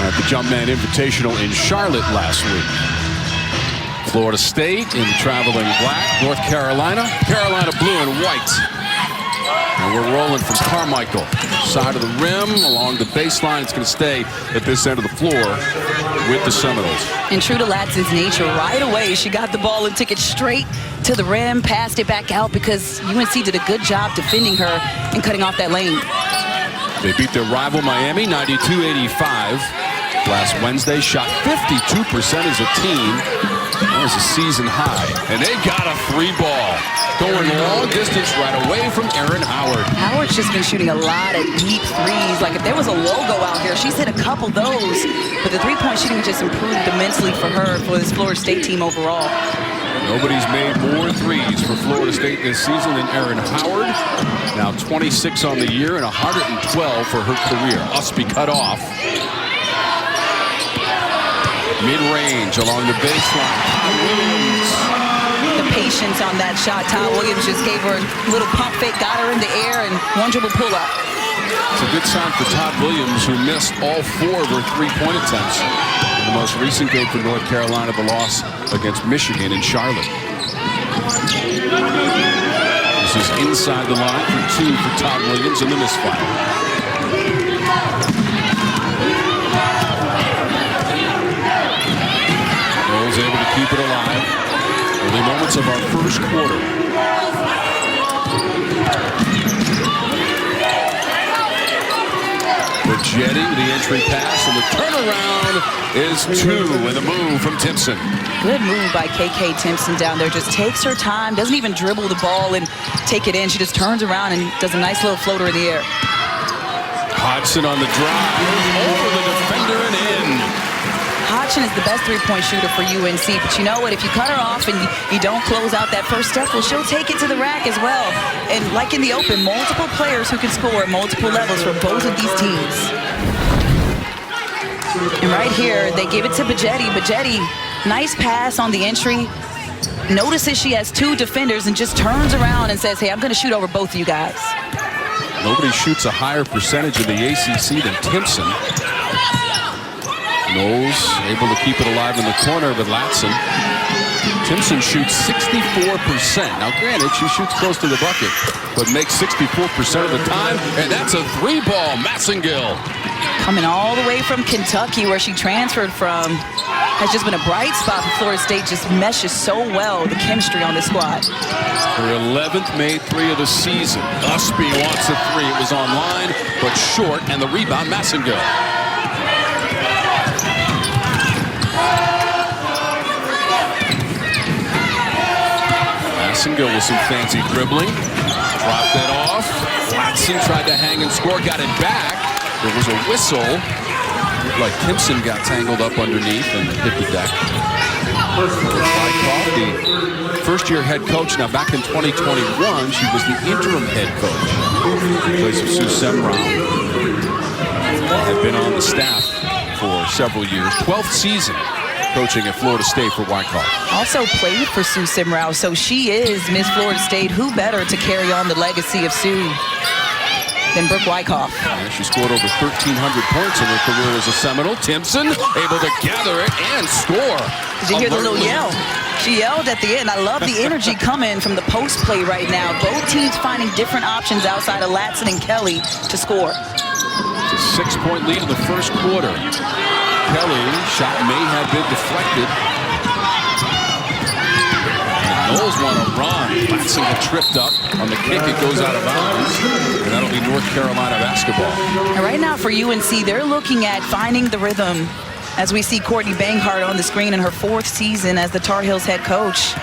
at the Jumpman Invitational in Charlotte last week. Florida State in traveling black, North Carolina, Carolina blue and white. And we're rolling from Carmichael, side of the rim, along the baseline. It's going to stay at this end of the floor with the Seminoles. And true to Latson's nature, right away, she got the ball and took it straight to the rim, passed it back out because UNC did a good job defending her and cutting off that lane. They beat their rival Miami 92-85 last Wednesday, shot 52% as a team. That was a season high. And they got a 3-ball. Going long distance right away from Erin Howard. Howard's just been shooting a lot of deep threes. Like if there was a logo out here, she's hit a couple of those. But the three-point shooting just improved immensely for her, for this Florida State team overall. Nobody's made more threes for Florida State this season than Erin Howard. Now 26 on the year and 112 for her career. Usby cut off. Mid-range along the baseline. Todd Williams. The patience on that shot. Todd Williams just gave her a little pump fake, got her in the air, and one dribble pull-up. It's a good sign for Todd Williams, who missed all 4 of her three-point attempts. In the most recent game for North Carolina, the loss against Michigan in Charlotte. This is inside the line for 2 for Todd Williams in the misfire. Knowles able to keep it alive. Early moments of our first quarter. Jetty, the entry pass, and the turnaround is 2 with a move from Timpson. Good move by KK Timpson down there. Just takes her time, doesn't even dribble the ball and take it in. She just turns around and does a nice little floater in the air. Hodgson on the drive, over the defender and in. Hodgson is the best three-point shooter for UNC, but you know what? If you cut her off and you don't close out that first step, well, she'll take it to the rack as well. And like in the open, multiple players who can score at multiple levels for both of these teams. And right here, they give it to Bajetti. Bajetti, nice pass on the entry. Notices she has 2 defenders and just turns around and says, hey, I'm going to shoot over both of you guys. Nobody shoots a higher percentage in the ACC than Timpson. Knowles able to keep it alive in the corner with Latson. Timpson shoots 64%. Now, granted, she shoots close to the bucket, but makes 64% of the time, and that's a 3-ball. Massengill. Coming all the way from Kentucky, where she transferred from, has just been a bright spot for Florida State. Just meshes so well, the chemistry on this squad. Her 11th made 3 of the season. Usby wants a 3. It was online, but short, and the rebound, Massengill. Massengill with some fancy dribbling. Dropped that off. Latson tried to hang and score, got it back. There was a whistle. Looked like Timpson got tangled up underneath and hit the deck. Wyckoff, the first-year head coach. Now, back in 2021, she was the interim head coach in place of Sue Semrau. Had been on the staff for several years. 12th season coaching at Florida State for Wyckoff. Also played for Sue Semrau, so she is Miss Florida State. Who better to carry on the legacy of Sue than Brooke Wyckoff? Yeah, she scored over 1,300 points in her career as a Seminole. Timpson able to gather it and score. Did you hear the little yell? She yelled at the end. I love the energy coming from the post play right now. Both teams finding different options outside of Latson and Kelly to score. It's a 6-point lead in the first quarter. Kelly, shot may have been deflected. Knowles want to run. Latson had tripped up on the kick. It goes out of bounds. And that'll be North Carolina basketball. And right now for UNC, they're looking at finding the rhythm as we see Courtney Banghart on the screen in her 4th season as the Tar Heels head coach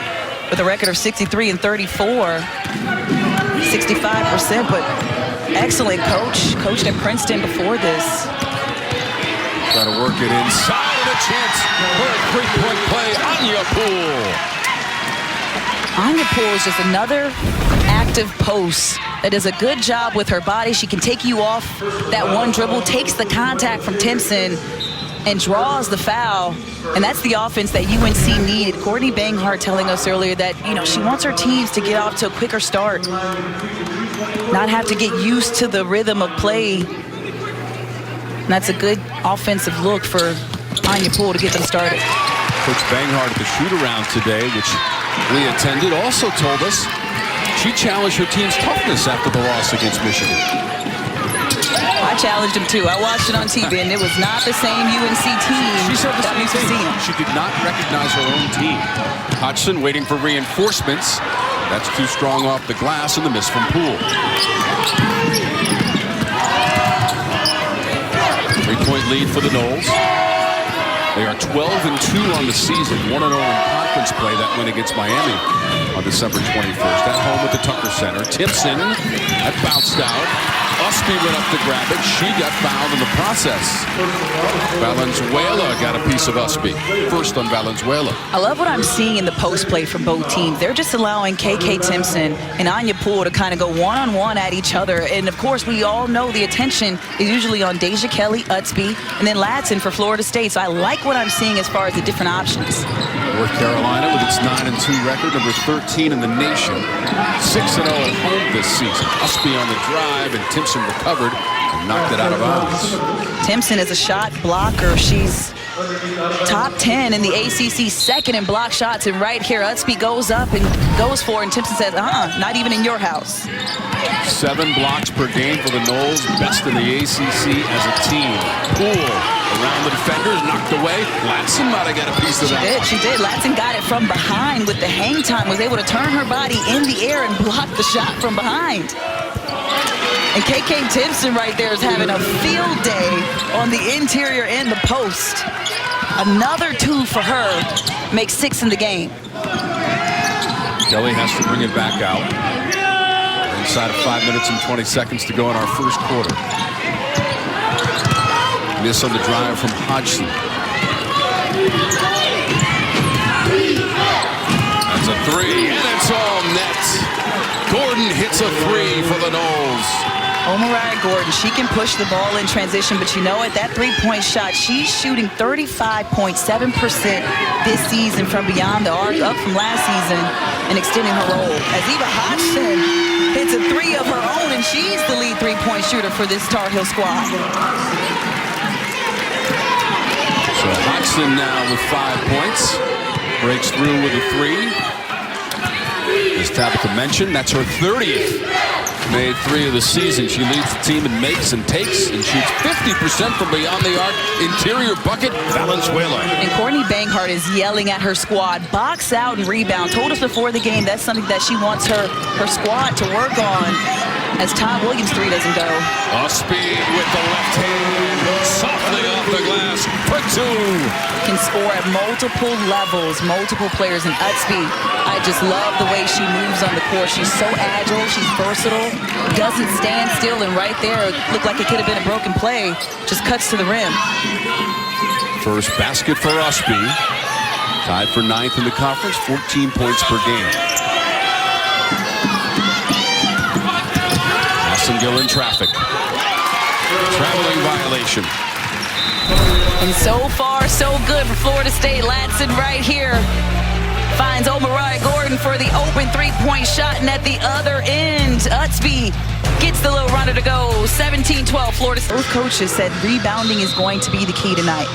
with a record of 63 and 34. 65%, but excellent coach. Coached at Princeton before this. Got to work it inside, and a chance for a 3-point play. Anya Poole. Anya Poole is just another active post that does a good job with her body. She can take you off that one dribble, takes the contact from Timpson, and draws the foul. And that's the offense that UNC needed. Courtney Banghart telling us earlier that, you know, she wants her teams to get off to a quicker start, not have to get used to the rhythm of play. And that's a good offensive look for Anya Poole to get them started. Coach Banghart at the shoot-around today, which we attended, also told us she challenged her team's toughness after the loss against Michigan. I challenged him too. I watched it on TV, and it was not the same UNC team. She said the that same we've thing. seen. She did not recognize her own team. Hodgson waiting for reinforcements. That's too strong off the glass, and the miss from Poole. 3-point lead for the Noles. They are 12-2 on the season, 1-0 in conference play. That win against Miami on December 21st. At home at the Tucker Center. Timpson, that bounced out. Usby went up to grab it. She got fouled in the process. Valenzuela got a piece of Usby. First on Valenzuela. I love what I'm seeing in the post play from both teams. They're just allowing KK Timpson and Anya Poole to kind of go one-on-one at each other. And, of course, we all know the attention is usually on Deja Kelly, Usby, and then Ladson for Florida State. So I like what I'm seeing as far as the different options. North Carolina with its 9-2 record, number 13 in the nation. 6-0 at home this season. Usby on the drive, and Timpson recovered and knocked it out of bounds. Timpson is a shot blocker. She's top 10 in the ACC, second in block shots. And right here, Usby goes up and goes for it, and Timpson says, not even in your house. 7 blocks per game for the Noles, best in the ACC as a team. Poole around the defenders, knocked away. Ladson might have got a piece of that. She did. Ladson got it from behind with the hang time, was able to turn her body in the air and block the shot from behind. And KK Timpson right there is having a field day on the interior and the post. Another 2 for her, makes 6 in the game. Kelly has to bring it back out. We're inside of 5 minutes and 20 seconds to go in our first quarter. Miss on the drive from Hodgson. That's a 3, and it's all net. Gordon hits a 3 for the Noles. Omariah Gordon, she can push the ball in transition, but you know what? That three-point shot, she's shooting 35.7% this season from beyond the arc, up from last season, and extending her role. As Eva Hodgson hits a 3 of her own, and she's the lead three-point shooter for this Tar Heel squad. So Hodgson now with 5 points. Breaks through with a 3. As Tabitha mentioned, that's her 30th. Made 3 of the season. She leads the team in makes and takes and shoots 50% from beyond the arc. Interior bucket, Valenzuela. And Courtney Banghart is yelling at her squad, box out and rebound. Told us before the game that's something that she wants her squad to work on as Todd Williams' 3 doesn't go. Usby with the left hand, softly off the glass for 2. Can score at multiple levels, multiple players. And Usby, I just love the way she moves on the court. She's so agile, she's versatile, doesn't stand still, and right there, it looked like it could have been a broken play, just cuts to the rim. First basket for Usby. Tied for 9th in the conference, 14 points per game. Gill in traffic. Traveling violation. And so far, so good for Florida State. Ladson right here finds Omariah Gordon for the open three-point shot, and at the other end, Usby gets the little runner to go. 17-12, Florida State. Both coaches said rebounding is going to be the key tonight.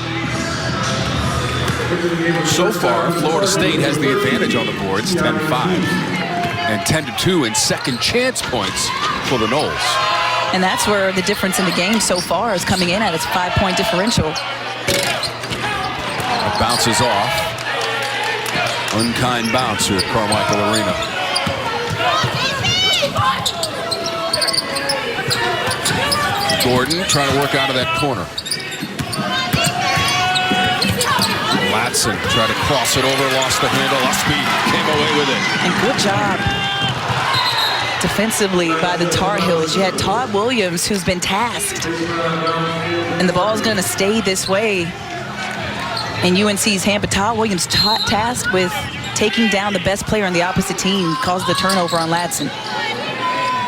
So far, Florida State has the advantage on the boards, 10-5. And 10-2 in second chance points for the Noles. And that's where the difference in the game so far is coming in at its 5-point differential. That bounces off. Unkind bounce here at Carmichael Arena. Gordon trying to work out of that corner. Ladson tried to cross it over, lost the handle. Usby came away with it. And good job defensively by the Tar Heels. You had Todd Williams, who's been tasked. And the ball's going to stay this way in UNC's hand. But Todd Williams tasked with taking down the best player on the opposite team, caused the turnover on Ladson.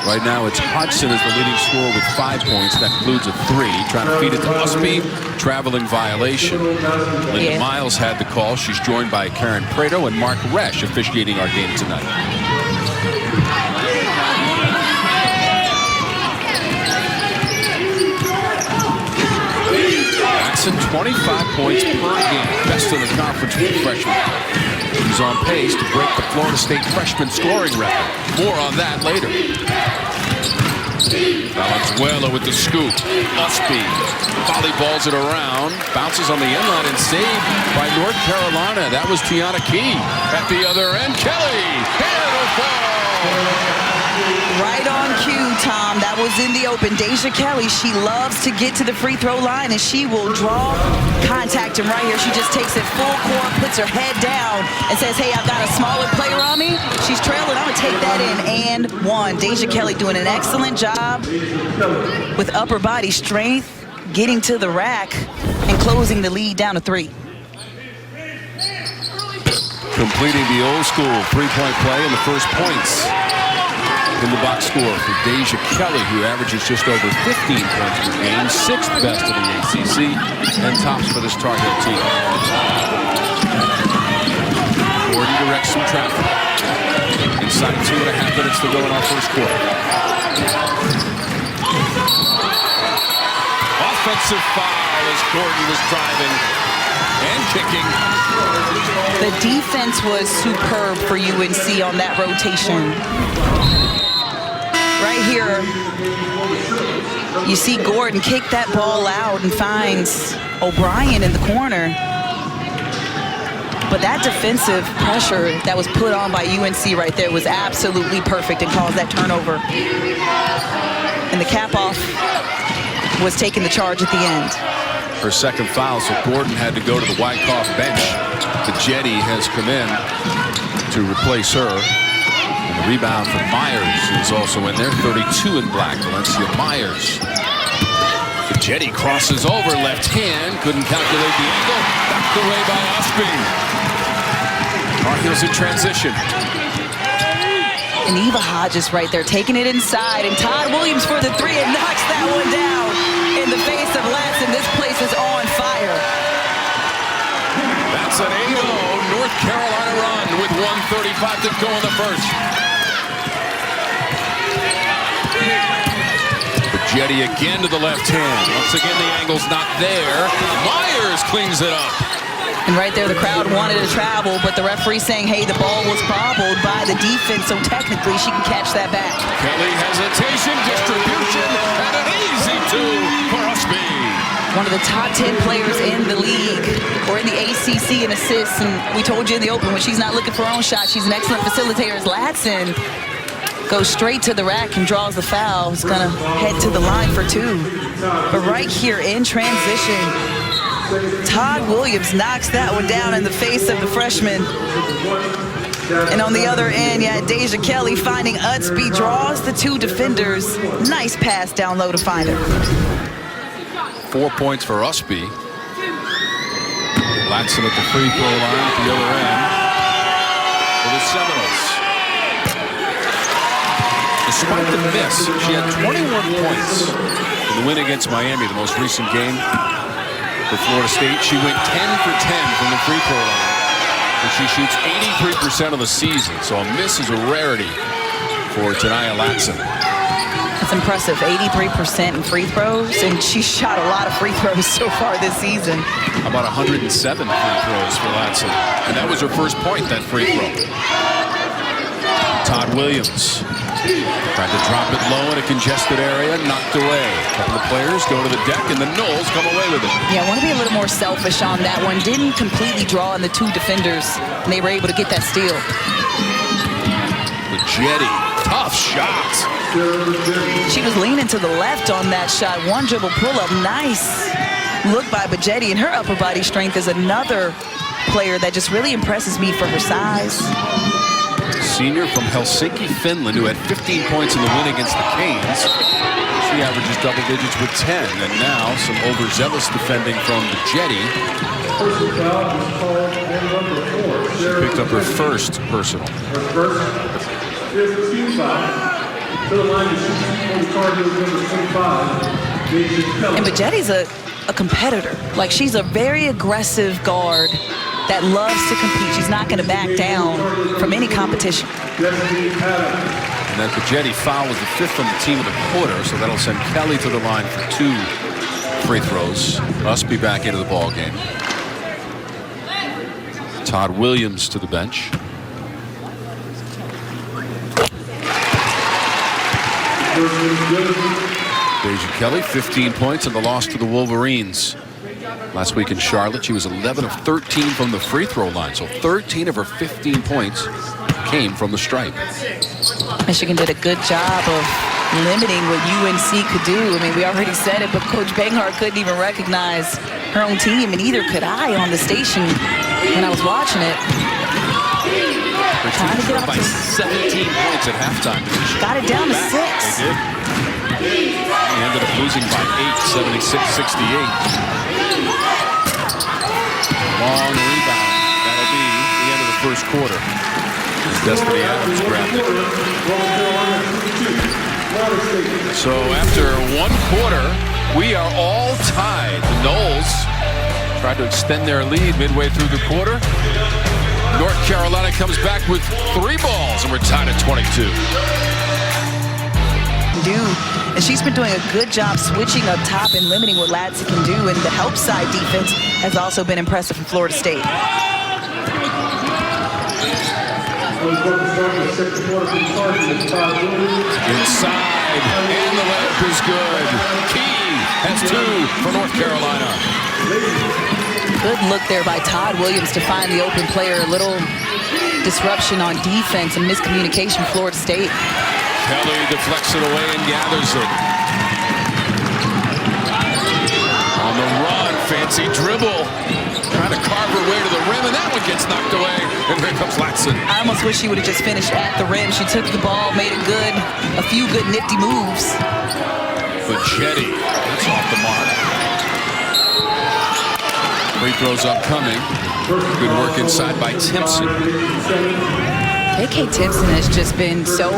Right now, it's Hodgson as the leading scorer with 5 points. That includes a 3. Trying to feed it to Usby. Traveling violation. Linda Miles had the call. She's joined by Karen Prado and Mark Resch officiating our game tonight. Latson, 25 points per game. Best in the conference for the freshman. He's on pace to break the Florida State freshman scoring record. More on that later. Valenzuela with the scoop. Usby volleyballs it around. Bounces on the end line and saved by North Carolina. That was Tiana Key. At the other end, Kelly. And it'll fall. Right on cue, Tom. That was in the open. Deja Kelly, she loves to get to the free throw line, and she will draw contact. And right here, she just takes it full court, puts her head down, and says, hey, I've got a smaller player on me. She's trailing. I'm going to take that in. And one. Deja Kelly doing an excellent job with upper body strength, getting to the rack, and closing the lead down to 3. Completing the old school three-point play and the first points in the box score for Deja Kelly, who averages just over 15 points per game, 6th best in the ACC, and tops for this Tar Heel team. Gordon directs some traffic. Inside 2.5 minutes to go in our first quarter. Offensive foul as Gordon was driving and kicking. The defense was superb for UNC on that rotation. Right here, you see Gordon kick that ball out and finds O'Brien in the corner. But that defensive pressure that was put on by UNC right there was absolutely perfect and caused that turnover. And the cap-off was taking the charge at the end. Her second foul, so Gordon had to go to the Wyckoff bench. The Jetty has come in to replace her. And the rebound from Myers is also in there. 32 in black, Valencia Myers. The Jetty crosses over, left hand. Couldn't calculate the angle. Knocked away by Usby. Tar Heels in transition. And Eva Hodges right there taking it inside. And Todd Williams for the 3 and knocks that one down in the face of Latson. This place is on fire. That's an 8-0 North Carolina run with 1:35 to go in the first. Jetty again to the left hand. Once again, the angle's not there. Myers cleans it up. And right there, the crowd wanted to travel, but the referee saying, hey, the ball was bobbled by the defense, so technically she can catch that back. Kelly hesitation, distribution, and an easy 2 for Usby. One of the top 10 players in the league, or in the ACC in assists, and we told you in the open, when she's not looking for her own shot, she's an excellent facilitator. As Latson goes straight to the rack and draws the foul. He's gonna head to the line for 2. But right here in transition, Todd Williams knocks that one down in the face of the freshman. And on the other end, yeah, Deja Kelly finding Usby, draws the 2 defenders. Nice pass down low to find her. 4 points for Usby. Latson at the free throw line at the other end for the Seminoles. Despite the miss, she had 21 points in the win against Miami, the most recent game for Florida State. She went 10 for 10 from the free throw line, and she shoots 83% of the season. So a miss is a rarity for Tania Latson. That's impressive, 83% in free throws, and she shot a lot of free throws so far this season. About 107 free throws for Latson, and that was her first point, that free throw. Todd Williams tried to drop it low in a congested area, knocked away. A couple of players go to the deck, and the Noles come away with it. Yeah, I want to be a little more selfish on that one. Didn't completely draw on the 2 defenders, and they were able to get that steal. The Jetty, tough shot. She was leaning to the left on that shot. 1 dribble pull-up, nice look by Bajetti, and her upper body strength is another player that just really impresses me for her size. Senior from Helsinki, Finland, who had 15 points in the win against the Canes. She averages double digits with 10, and now some overzealous defending from the Jetty. She picked up her first personal. And Bajetti's a competitor. Like, she's a very aggressive guard that loves to compete. She's not going to back down from any competition. And that Bajetti foul was the 5th on the team of the quarter, so that'll send Kelly to the line for 2 free throws. Usby back into the ball game. Todd Williams to the bench. Deja Kelly, 15 points in the loss to the Wolverines. Last week in Charlotte, she was 11 of 13 from the free throw line. So 13 of her 15 points came from the stripe. Michigan did a good job of limiting what UNC could do. I mean, we already said it, but Coach Banghart couldn't even recognize her own team, and neither could I on the station when I was watching it. Trying to get up by 17 points at halftime. Got it down to 6. They did. They ended up losing by 8, 76-68. Long rebound. That'll be the end of the first quarter. Destiny Adams grabbed it. So after one quarter, we are all tied. The Noles tried to extend their lead midway through the quarter. North Carolina comes back with 3 balls, and we're tied at 22. And she's been doing a good job switching up top and limiting what Ladson can do, and the help side defense has also been impressive from Florida State. Inside, and the layup is good. Key has 2 for North Carolina. Good look there by Todd Williams to find the open player. A little disruption on defense and miscommunication from Florida State. Kelly deflects it away and gathers it. On the run, fancy dribble. Trying to carve her way to the rim, and that one gets knocked away. And here comes Ladson. I almost wish she would have just finished at the rim. She took the ball, made it good. A few good nifty moves. But Jetty, that's off the mark. Free throws upcoming. Good work inside by Timpson. KK Timpson has just been so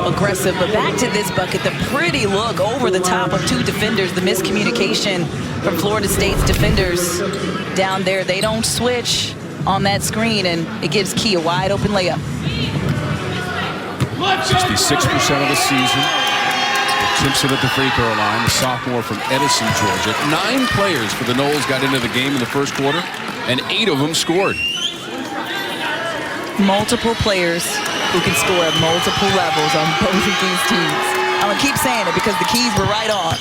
aggressive, but back to this bucket, the pretty look over the top of 2 defenders, the miscommunication from Florida State's defenders down there. They don't switch on that screen, and it gives Key a wide open layup. 66% of the season. Timpson at the free throw line, the sophomore from Edison, Georgia. 9 players for the Noles got into the game in the first quarter, and 8 of them scored. Multiple players who can score at multiple levels on both of these teams. I'm going to keep saying it because the keys were right on.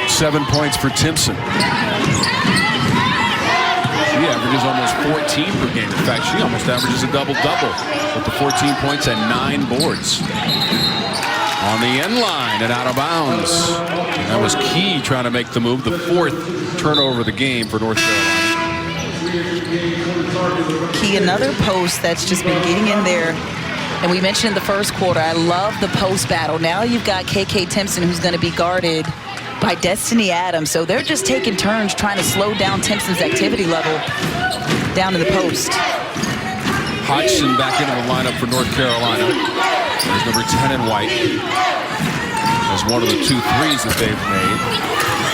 7 points for Timpson. She averages almost 14 per game. In fact, she almost averages a double-double with the 14 points and 9 boards. On the end line and out of bounds. And that was Key trying to make the move. The 4th turnover of the game for North Carolina. Key, another post that's just been getting in there. And we mentioned in the first quarter, I love the post battle. Now you've got KK Timpson, who's going to be guarded by Destiny Adams. So they're just taking turns trying to slow down Timpson's activity level down to the post. Hodgson back into the lineup for North Carolina. There's number 10 in white. As one of the 2 threes that they've made.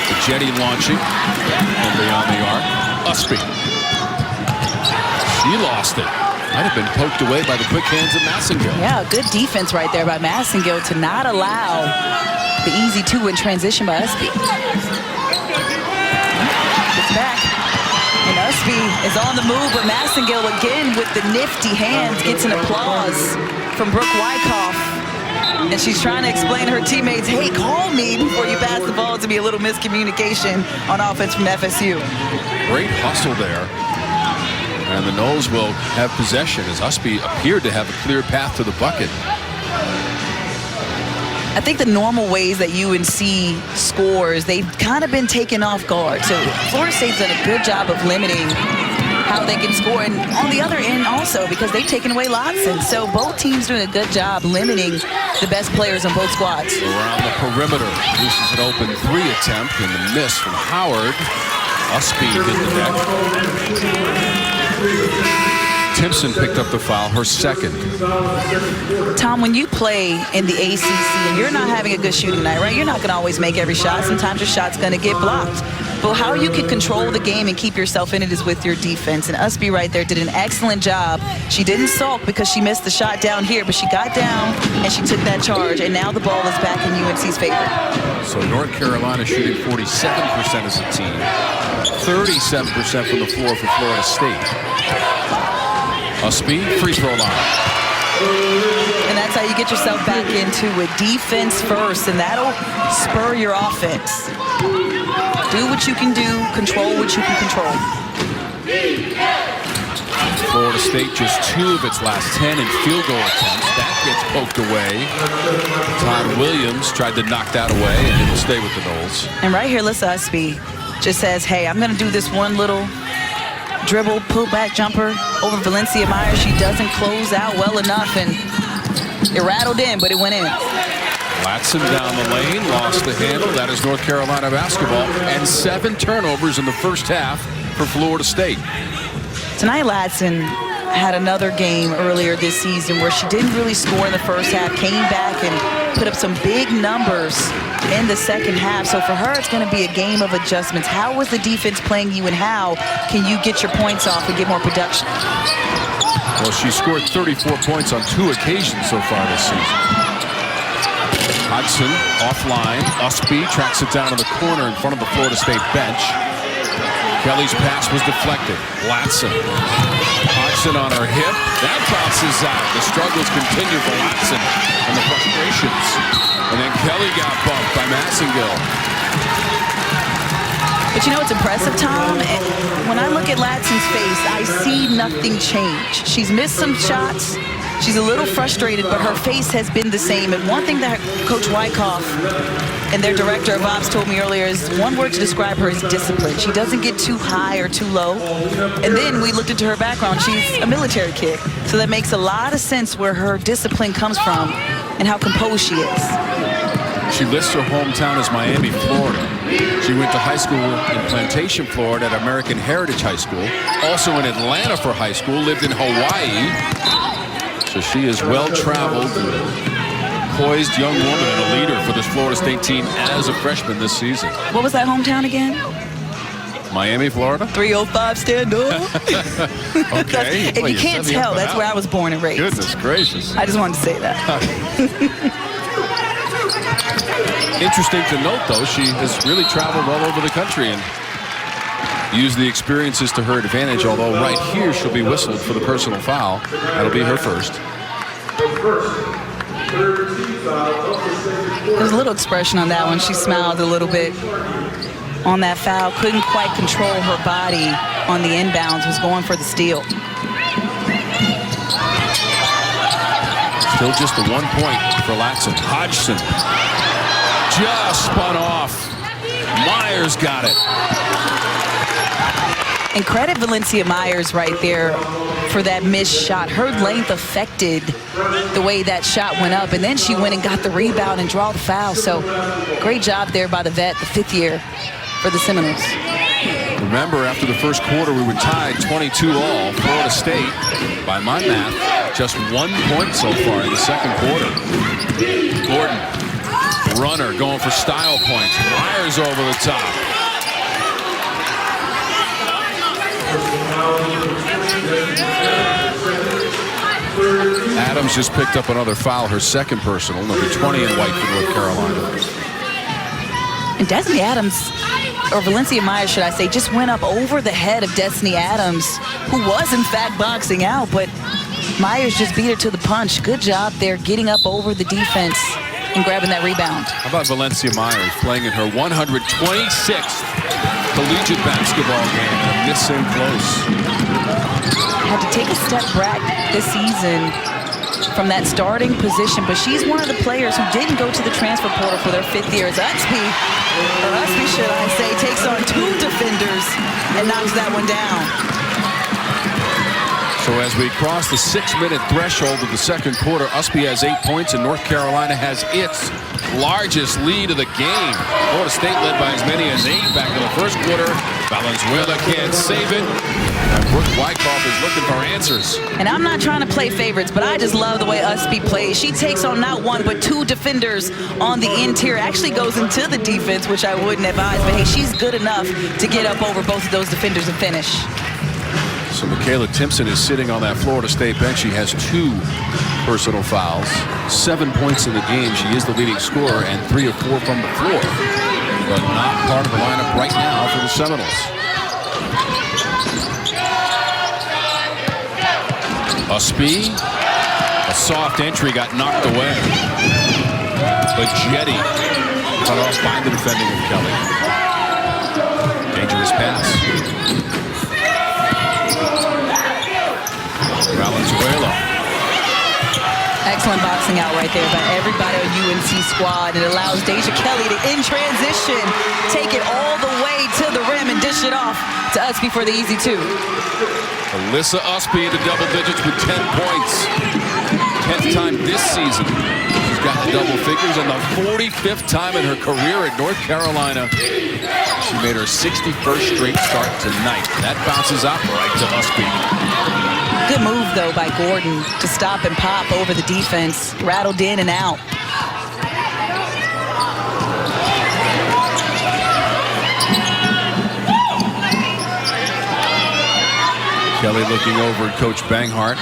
The Jetty launching and beyond the arc. Usby. She lost it. Might have been poked away by the quick hands of Massengill. Yeah, good defense right there by Massengill to not allow the easy 2 in transition by Usby. It's back. And Usby is on the move, but Massengill again with the nifty hands gets an applause from Brooke Wyckoff. And she's trying to explain to her teammates, hey, call me before you pass the ball, to be a little miscommunication on offense from FSU. Great hustle there. And the Noles will have possession as Usby appeared to have a clear path to the bucket. I think the normal ways that UNC scores, they've kind of been taken off guard. So Florida State's done a good job of limiting how they can score. And on the other end also, because they've taken away Ladson. So both teams doing a good job limiting the best players on both squads. Around the perimeter. This is an open 3 attempt and the miss from Howard. Usby hit the deck. Timpson picked up the foul, her 2nd. Tom, when you play in the ACC and you're not having a good shooting night, right? You're not going to always make every shot. Sometimes your shot's going to get blocked. But how you can control the game and keep yourself in it is with your defense. And Usby right there did an excellent job. She didn't sulk because she missed the shot down here, but she got down and she took that charge. And now the ball is back in UNC's favor. So North Carolina shooting 47% as a team, 37% from the floor for Florida State. Usby, free throw line. And that's how you get yourself back into it. Defense first, and that'll spur your offense. Do what you can do, control what you can control. Florida State just 2 of its last 10 in field goal attempts. That gets poked away. Todd Williams tried to knock that away, and it'll stay with the Noles. And right here, Alyssa Usby just says, hey, I'm going to do this one little dribble, pull back jumper over Valencia Myers. She doesn't close out well enough, and it rattled in, but it went in. Latson down the lane, lost the handle. That is North Carolina basketball. And 7 turnovers in the first half for Florida State. Tonight, Latson had another game earlier this season where she didn't really score in the first half, came back and put up some big numbers in the second half. So for her, it's going to be a game of adjustments. How was the defense playing you, and how can you get your points off and get more production? Well, she scored 34 points on 2 occasions so far this season. Hodgson offline. Usby tracks it down in the corner in front of the Florida State bench. Kelly's pass was deflected. Latson. Hodgson on her hip. That bounces out. The struggles continue for Latson and the frustrations. And then Kelly got bumped by Massengill. But you know what's impressive, Tom? When I look at Latson's face, I see nothing change. She's missed some shots. She's a little frustrated, but her face has been the same. And one thing that Coach Wyckoff and their director of ops told me earlier is one word to describe her is discipline. She doesn't get too high or too low. And then we looked into her background. She's a military kid. So that makes a lot of sense where her discipline comes from and how composed she is. She lists her hometown as Miami, Florida. She went to high school in Plantation, Florida at American Heritage High School. Also in Atlanta for high school, lived in Hawaii. So she is well-traveled, poised young woman and a leader for this Florida State team as a freshman this season. What was that hometown again? Miami, Florida. 305 stand up. Okay. If you can't tell, that's where I was born and raised. Goodness gracious. I just wanted to say that. Interesting to note, though, she has really traveled all over the country and used the experiences to her advantage, although right here she'll be whistled for the personal foul. That'll be her first. There's a little expression on that one. She smiled a little bit on that foul. Couldn't quite control her body on the inbounds. Was going for the steal. Still just the 1 point for Latson. Hodgson just spun off. Myers got it. And credit Valencia Myers right there for that missed shot. Her length affected the way that shot went up, and then she went and got the rebound and draw the foul. So great job there by the vet, the 5th year for the Seminoles. Remember, after the first quarter, we were tied 22-all. Florida State, by my math, just 1 point so far in the second quarter. Gordon, runner, going for style points. Myers over the top. Adams just picked up another foul, her second personal, number 20 in white for North Carolina. And Destiny Adams, or Valencia Myers, should I say, just went up over the head of Destiny Adams, who was in fact boxing out, but Myers just beat her to the punch. Good job there getting up over the defense and grabbing that rebound. How about Valencia Myers playing in her 126th collegiate basketball game and missing close? Had to take a step back this season from that starting position, but she's one of the players who didn't go to the transfer portal for their 5th year. As Usby should I say, takes on 2 defenders and knocks that one down. So as we cross the 6-minute threshold of the second quarter, Usby has 8 points and North Carolina has its largest lead of the game. Florida State led by as many as 8 back in the first quarter. Valenzuela can't save it. And Brooke Wyckoff is looking for answers. And I'm not trying to play favorites, but I just love the way Usby plays. She takes on not one, but 2 defenders on the interior. Actually goes into the defense, which I wouldn't advise. But, hey, she's good enough to get up over both of those defenders and finish. So Michaela Timpson is sitting on that Florida State bench. She has 2 personal fouls, 7 points in the game. She is the leading scorer, and 3 of 4 from the floor. But not part of the lineup right now for the Seminoles. Usby, a soft entry, got knocked away. But Jetty cut off by the defending of Kelly. Dangerous pass. Valenzuela. Excellent boxing out right there by everybody on UNC squad. It allows Deja Kelly to, in transition, take it all the way to the rim and dish it off to Usby for the easy 2. Alyssa Usby into double digits with 10 points. 10th time this season. She's got the double figures, and the 45th time in her career at North Carolina. She made her 61st straight start tonight. That bounces out right to Usby. Good move, though, by Gordon to stop and pop over the defense. Rattled in and out. Kelly looking over at Coach Banghart.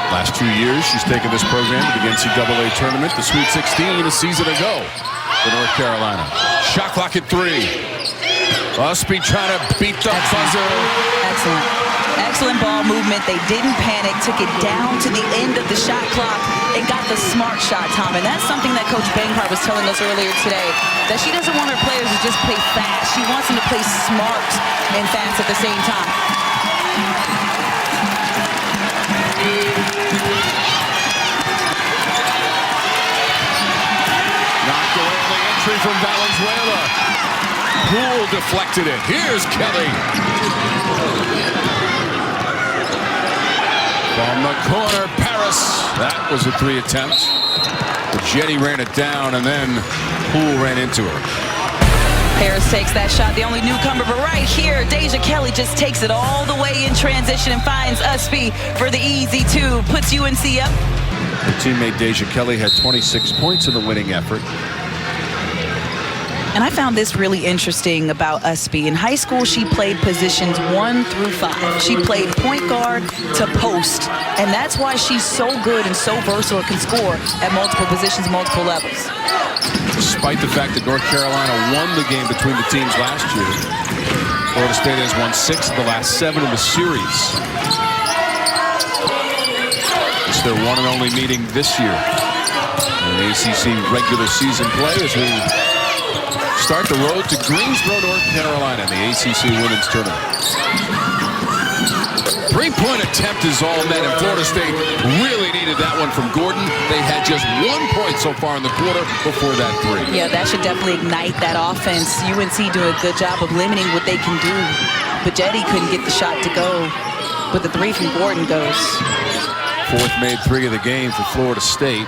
Last 2 years, she's taken this program to the NCAA tournament, the Sweet 16, a season ago for North Carolina. Shot clock at 3. Usby trying to beat the buzzer. Excellent. Excellent ball movement. They didn't panic, took it down to the end of the shot clock and got the smart shot, Tom. And that's something that Coach Banghart was telling us earlier today, that she doesn't want her players to just play fast. She wants them to play smart and fast at the same time. Knocked away on the entry from Valenzuela. Poole deflected it. Here's Kelly. From the corner, Paris. That was a 3 attempt. But Jetty ran it down, and then Poole ran into her. Paris takes that shot, the only newcomer, but right here, Deja Kelly just takes it all the way in transition and finds Usby for the easy 2. Puts UNC up. Her teammate Deja Kelly had 26 points in the winning effort. And I found this really interesting about Usby. In high school, she played positions 1 through 5. She played point guard to post. And that's why she's so good and so versatile and can score at multiple positions, multiple levels. Despite the fact that North Carolina won the game between the teams last year, Florida State has won 6 of the last 7 in the series. It's their one and only meeting this year in the ACC regular season play as we start the road to Greensboro, North Carolina in the ACC Women's Tournament. 3-point attempt is all net, and Florida State really needed that one from Gordon. They had just 1 point so far in the quarter before that 3. Yeah, that should definitely ignite that offense. UNC doing a good job of limiting what they can do. But Jetty couldn't get the shot to go. But the 3 from Gordon goes. 4th made 3 of the game for Florida State.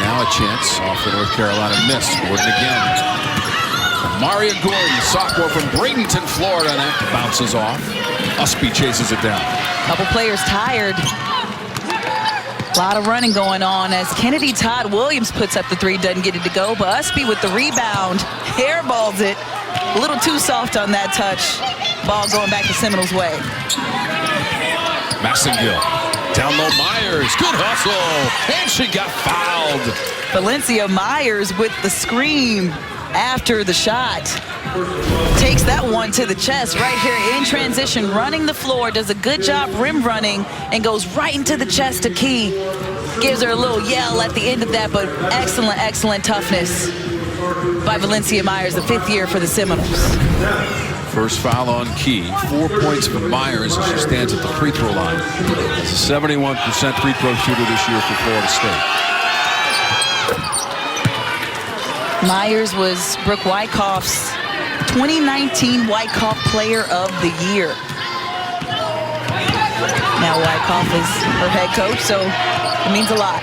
Now a chance off the North Carolina miss. Gordon again. Maria Gordon, sophomore from Bradenton, Florida, and that bounces off. Usby chases it down. Couple players tired. A lot of running going on as Kennedy Todd Williams puts up the 3, doesn't get it to go, but Usby with the rebound, hairballs it. A little too soft on that touch. Ball going back to Seminoles' way. Massengill, down low Myers, good hustle, and she got fouled. Valencia Myers with the scream after the shot. Takes that one to the chest right here in transition, running the floor, does a good job rim running, and goes right into the chest to Key. Gives her a little yell at the end of that, but excellent, excellent toughness by Valencia Myers, the 5th year for the Seminoles. First foul on Key. 4 points for Myers as she stands at the free throw line. She's a 71% free throw shooter this year for Florida State. Myers was Brooke Wyckoff's 2019 Wyckoff Player of the Year. Now Wyckoff is her head coach, so it means a lot.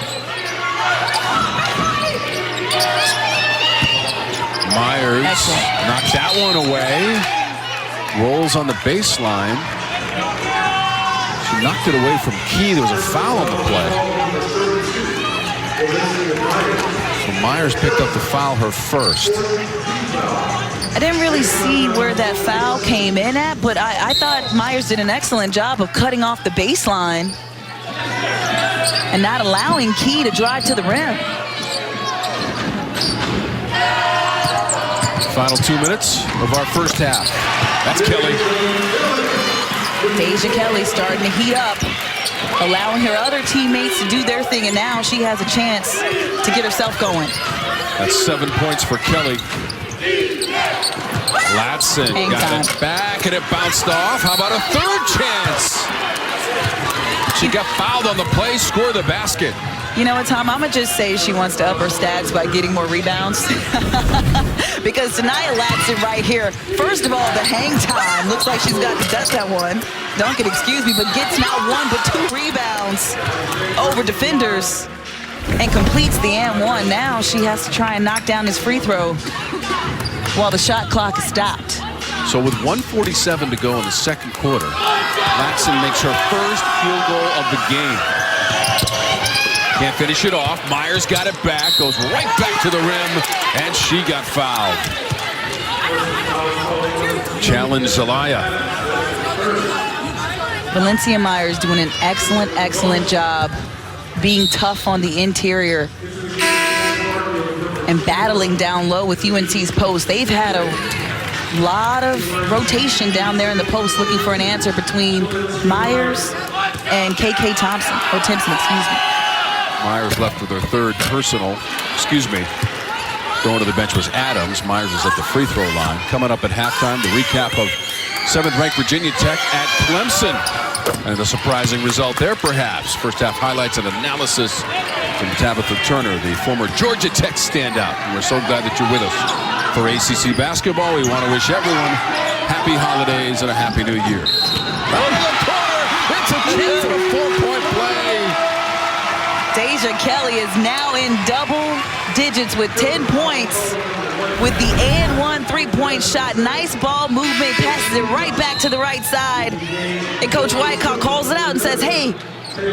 Myers Excellent. knocks that one away. Rolls on the baseline. She knocked it away from Key. There was a foul on the play. So Myers picked up the foul, her first. I didn't really see where that foul came in at, but I thought Myers did an excellent job of cutting off the baseline and not allowing Key to drive to the rim. Final 2 minutes of our first half. That's Kelly. Deja Kelly starting to heat up, allowing her other teammates to do their thing, and now she has a chance to get herself going. That's 7 points for Kelly. Latson got it back, and it bounced off. How about a third chance? She got fouled on the play, scored the basket. You know what, Tom? I'm going to just say she wants to up her stats by getting more rebounds. Because Tania Latson right here, first of all, the hang time looks like she's got to touch that one. Duncan, excuse me, but gets not one but 2 rebounds over defenders and completes the and one. Now she has to try and knock down this free throw while the shot clock is stopped. So with 1:47 to go in the second quarter, Latson makes her first field goal of the game. Can't finish it off. Myers got it back, goes right back to the rim, and she got fouled. Challenge Zelaya. Valencia Myers doing an excellent job being tough on the interior and battling down low with UNC's post. They've had a lot of rotation down there in the post looking for an answer between Myers and KK Thompson, or Timpson, excuse me. Myers left with her third personal. Going to the bench was Adams. Myers was at the free throw line. Coming up at halftime, the recap of 7th-ranked Virginia Tech at Clemson. And a surprising result there, perhaps. First half highlights and analysis from Tabitha Turner, the former Georgia Tech standout. And we're so glad that you're with us for ACC basketball. We want to wish everyone happy holidays and a happy new year. Over the corner, it's a chance of a 4-point play. Deja Kelly is now in double digits with 10 points with the and one 3-point shot. Nice ball movement, passes it right back to the right side. And Coach Wyckoff calls it out and says, hey,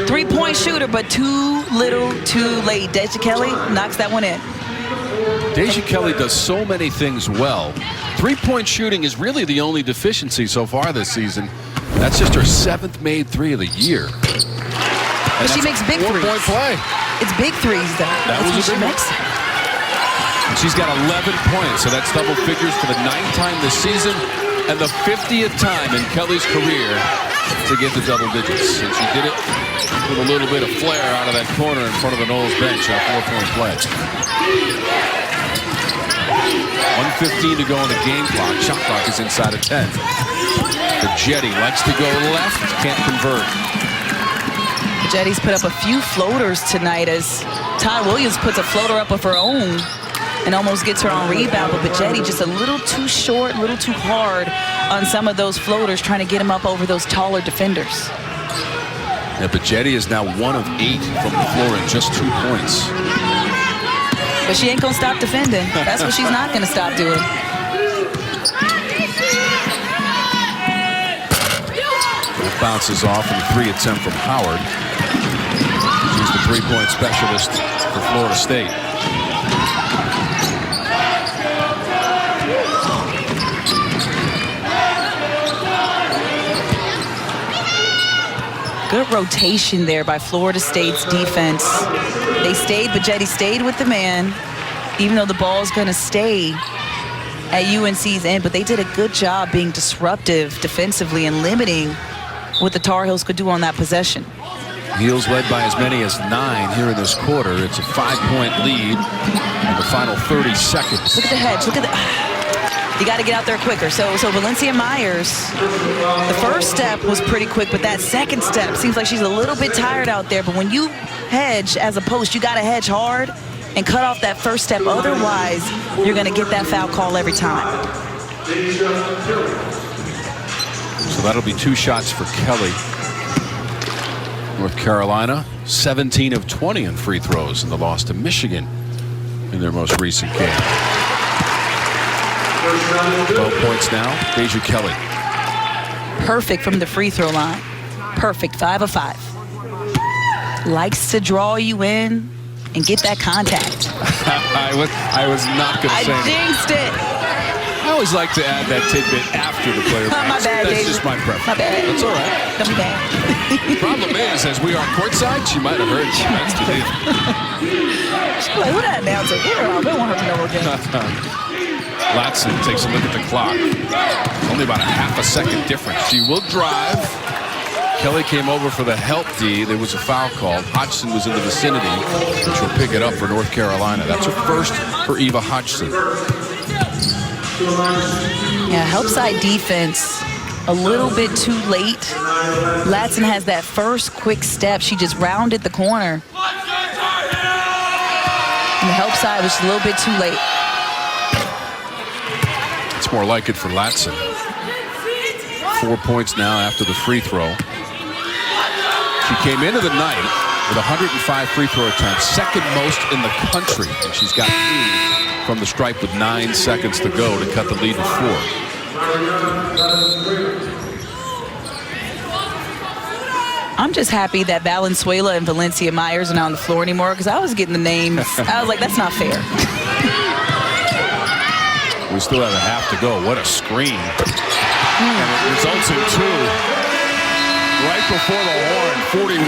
3-point shooter, but too little, too late. Deja Kelly knocks that one in. Deja Kelly does so many things well. 3-point shooting is really the only deficiency so far this season. That's just her 7th made 3 of the year. But she makes big threes. 4-point play. It's big threes, though. That was a big one. And she's got 11 points, so that's double figures for the 9th time this season and the 50th time in Kelly's career to get to double digits. And she did it with a little bit of flair out of that corner in front of the Knowles bench on a 4-point play. 1:15 to go on the game clock. Shot clock is inside of 10. The Jetty likes to go left, can't convert. Jetty's put up a few floaters tonight as Ty Williams puts a floater up of her own and almost gets her on rebound, but Jetty just a little too short, a little too hard on some of those floaters, trying to get him up over those taller defenders. Yeah, but Jetty is now 1 of 8 from the floor and just 2 points. But she ain't gonna stop defending. That's what she's not gonna stop doing. It bounces off in the 3 attempt from Howard. She's the 3-point specialist for Florida State. Good rotation there by Florida State's defense. They stayed, but Jetty stayed with the man, even though the ball's gonna stay at UNC's end, but they did a good job being disruptive defensively and limiting what the Tar Heels could do on that possession. Heels led by as many as 9 here in this quarter. It's a 5-point lead in the final 30 seconds. Look at the hedge, look at the... You got to get out there quicker. So Valencia Myers, the first step was pretty quick, but that second step seems like she's a little bit tired out there. But when you hedge as a post, you got to hedge hard and cut off that first step. Otherwise, you're going to get that foul call every time. So that'll be 2 shots for Kelly. North Carolina, 17 of 20 in free throws in the loss to Michigan in their most recent game. 12 points now. Deja Kelly. Perfect from the free throw line. Perfect, 5 of 5. Likes to draw you in and get that contact. I was not going to say I jinxed it. I always like to add that tidbit after the player My makes. bad, That's Deja. just my preference. My bad. That's all right. Don't be bad. Problem is, as we are courtside, she might have heard you. That's the deal. She's like, who that announcer? Get her out. They want her to know her game. Latson takes a look at the clock. Only about a half a second difference. She will drive. Kelly came over for the help D. There was a foul called. Hodgson was in the vicinity. She'll pick it up for North Carolina. That's her first for Eva Hodgson. Yeah, help side defense a little bit too late. Latson has that first quick step. She just rounded the corner. And the help side was a little bit too late. It's more like it for Latson. 4 points now after the free throw. She came into the night with 105 free throw attempts, second most in the country. And she's got 2 from the stripe with 9 seconds to go to cut the lead to 4. I'm just happy that Valenzuela and Valencia Myers are not on the floor anymore because I was getting the names. I was like, that's not fair. We still have a half to go. What a screen. And it results in 2. Right before the horn, 41-35.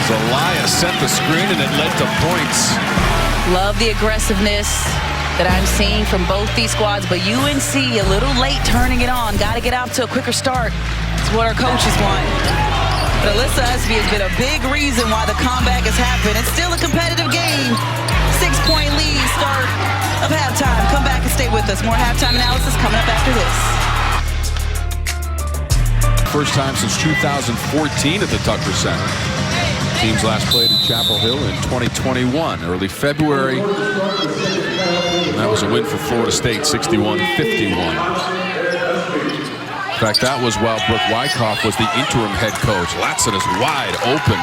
Zelaya sent the screen and it led to points. Love the aggressiveness that I'm seeing from both these squads, but UNC a little late turning it on. Got to get out to a quicker start. It's what our coaches want. But Alyssa Husby has been a big reason why the comeback has happened. It's still a competitive game. 6-point lead start of halftime. Come back and stay with us. More halftime analysis coming up after this. First time since 2014 at the Tucker Center. Teams last played at Chapel Hill in 2021, early February. And that was a win for Florida State, 61-51. In fact, that was while Brooke Wyckoff was the interim head coach. Latson is wide open.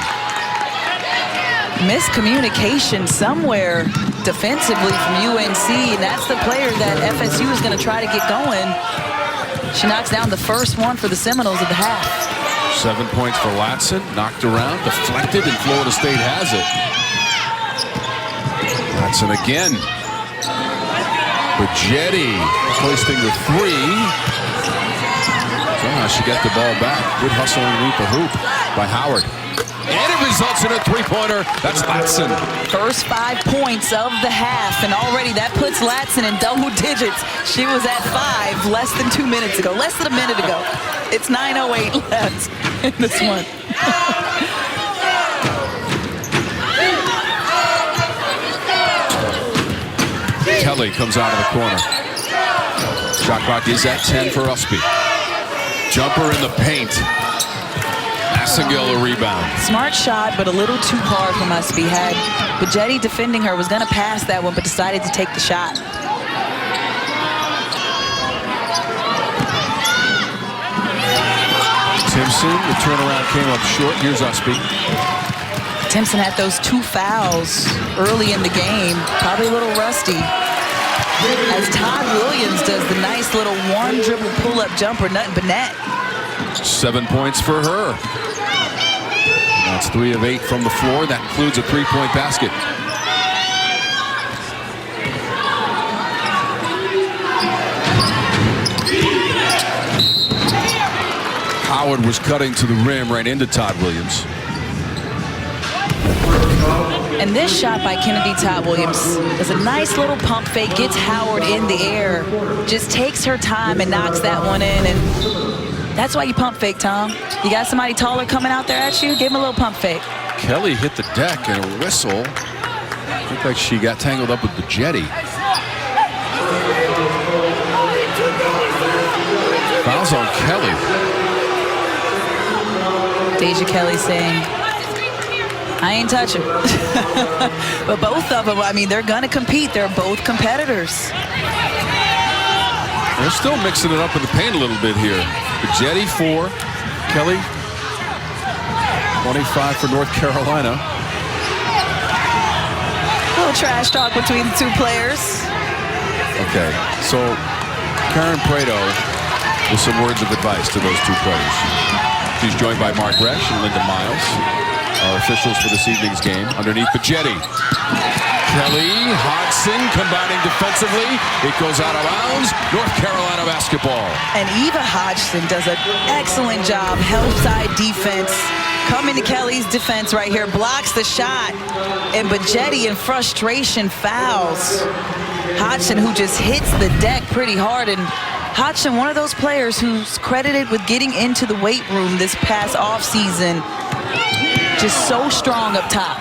Miscommunication somewhere defensively from UNC, and that's the player that FSU is going to try to get going. She knocks down the first one for the Seminoles of the half. 7 points for Latson, knocked around, deflected, and Florida State has it. Latson again. Bajeti hoisting the 3. She got the ball back. Good hustle underneath the hoop by Howard. And it results in a 3-pointer. That's Latson. First 5 points of the half, and already that puts Latson in double digits. She was at 5 less than 2 minutes ago, less than a minute ago. It's 9:08 left in this one. Kelly comes out of the corner. Shot clock is at 10 for Usby. Jumper in the paint. Massengill a rebound. Smart shot, but a little too hard from Usby. Had Bajeti defending her, was going to pass that one, but decided to take the shot. Timpson, the turnaround came up short. Here's Usby. Timpson had those 2 fouls early in the game. Probably a little rusty. As Todd Williams does the nice little 1-dribble pull-up jumper, nothing but net. 7 points for her. That's 3 of 8 from the floor. That includes a 3-point basket. Howard was cutting to the rim right into Todd Williams. And this shot by Kennedy Todd Williams is a nice little pump fake, gets Howard in the air, just takes her time and knocks that one in. And that's why you pump fake, Tom. You got somebody taller coming out there at you, give him a little pump fake. Kelly hit the deck and a whistle. Looked like she got tangled up with Bajeti. Fouls on Kelly. Deja Kelly saying, I ain't touching. But both of them, I mean, they're going to compete. They're both competitors. They're still mixing it up in the paint a little bit here. Bajeti 4, Kelly 25 for North Carolina. little trash talk between the two players. Okay, so Karen Prado with some words of advice to those two players. She's joined by Mark Resch and Linda Miles, our officials for this evening's game. Underneath Bejedi. Kelly Hodgson combining defensively. It goes out of bounds. North Carolina basketball. And Eva Hodgson does an excellent job. Help side defense. Coming to Kelly's defense right here. Blocks the shot. And Bejedi in frustration fouls Hodgson, who just hits the deck pretty hard. And Hodgson, one of those players who's credited with getting into the weight room this past offseason. Just so strong up top.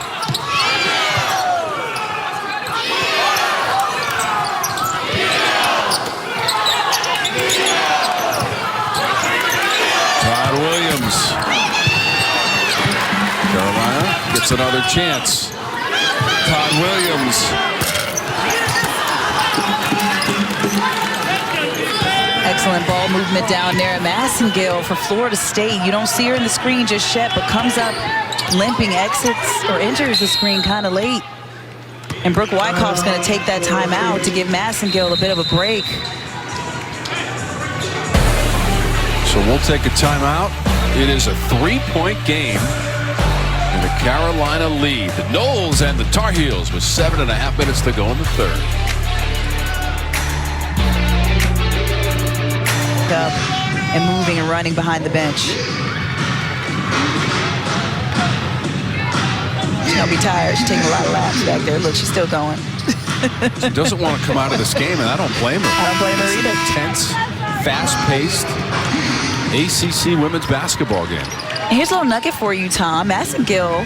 Todd Williams. Carolina gets another chance. Todd Williams. Excellent ball movement down there. Massengale for Florida State. You don't see her in the screen just yet, but comes up limping, exits or enters the screen kind of late. And Brooke Wyckoff's going to take that timeout to give Massengale a bit of a break. So we'll take a timeout. It is a 3-point game. And the Carolina lead. The Noles and the Tar Heels with 7.5 minutes to go in the third. Up and moving and running behind the bench. She's gonna be tired. She's taking a lot of laps back there. Look, she's still going. She doesn't want to come out of this game, and I don't blame her. I don't blame her either. Intense, fast-paced ACC women's basketball game. And here's a little nugget for you, Tom. Massengale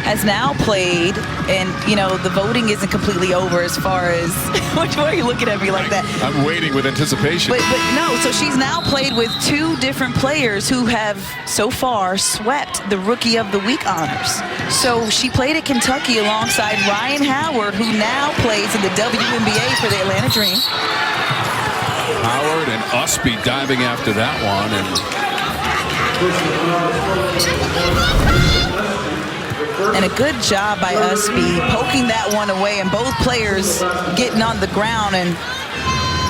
has now played, and you know the voting isn't completely over as far as. Why are you looking at me like that? I'm waiting with anticipation. But no, so she's now played with 2 different players who have so far swept the Rookie of the Week honors. So she played at Kentucky alongside Ryan Howard, who now plays in the WNBA for the Atlanta Dream. Howard and Usby diving after that one, and a good job by Usby poking that one away, and both players getting on the ground, and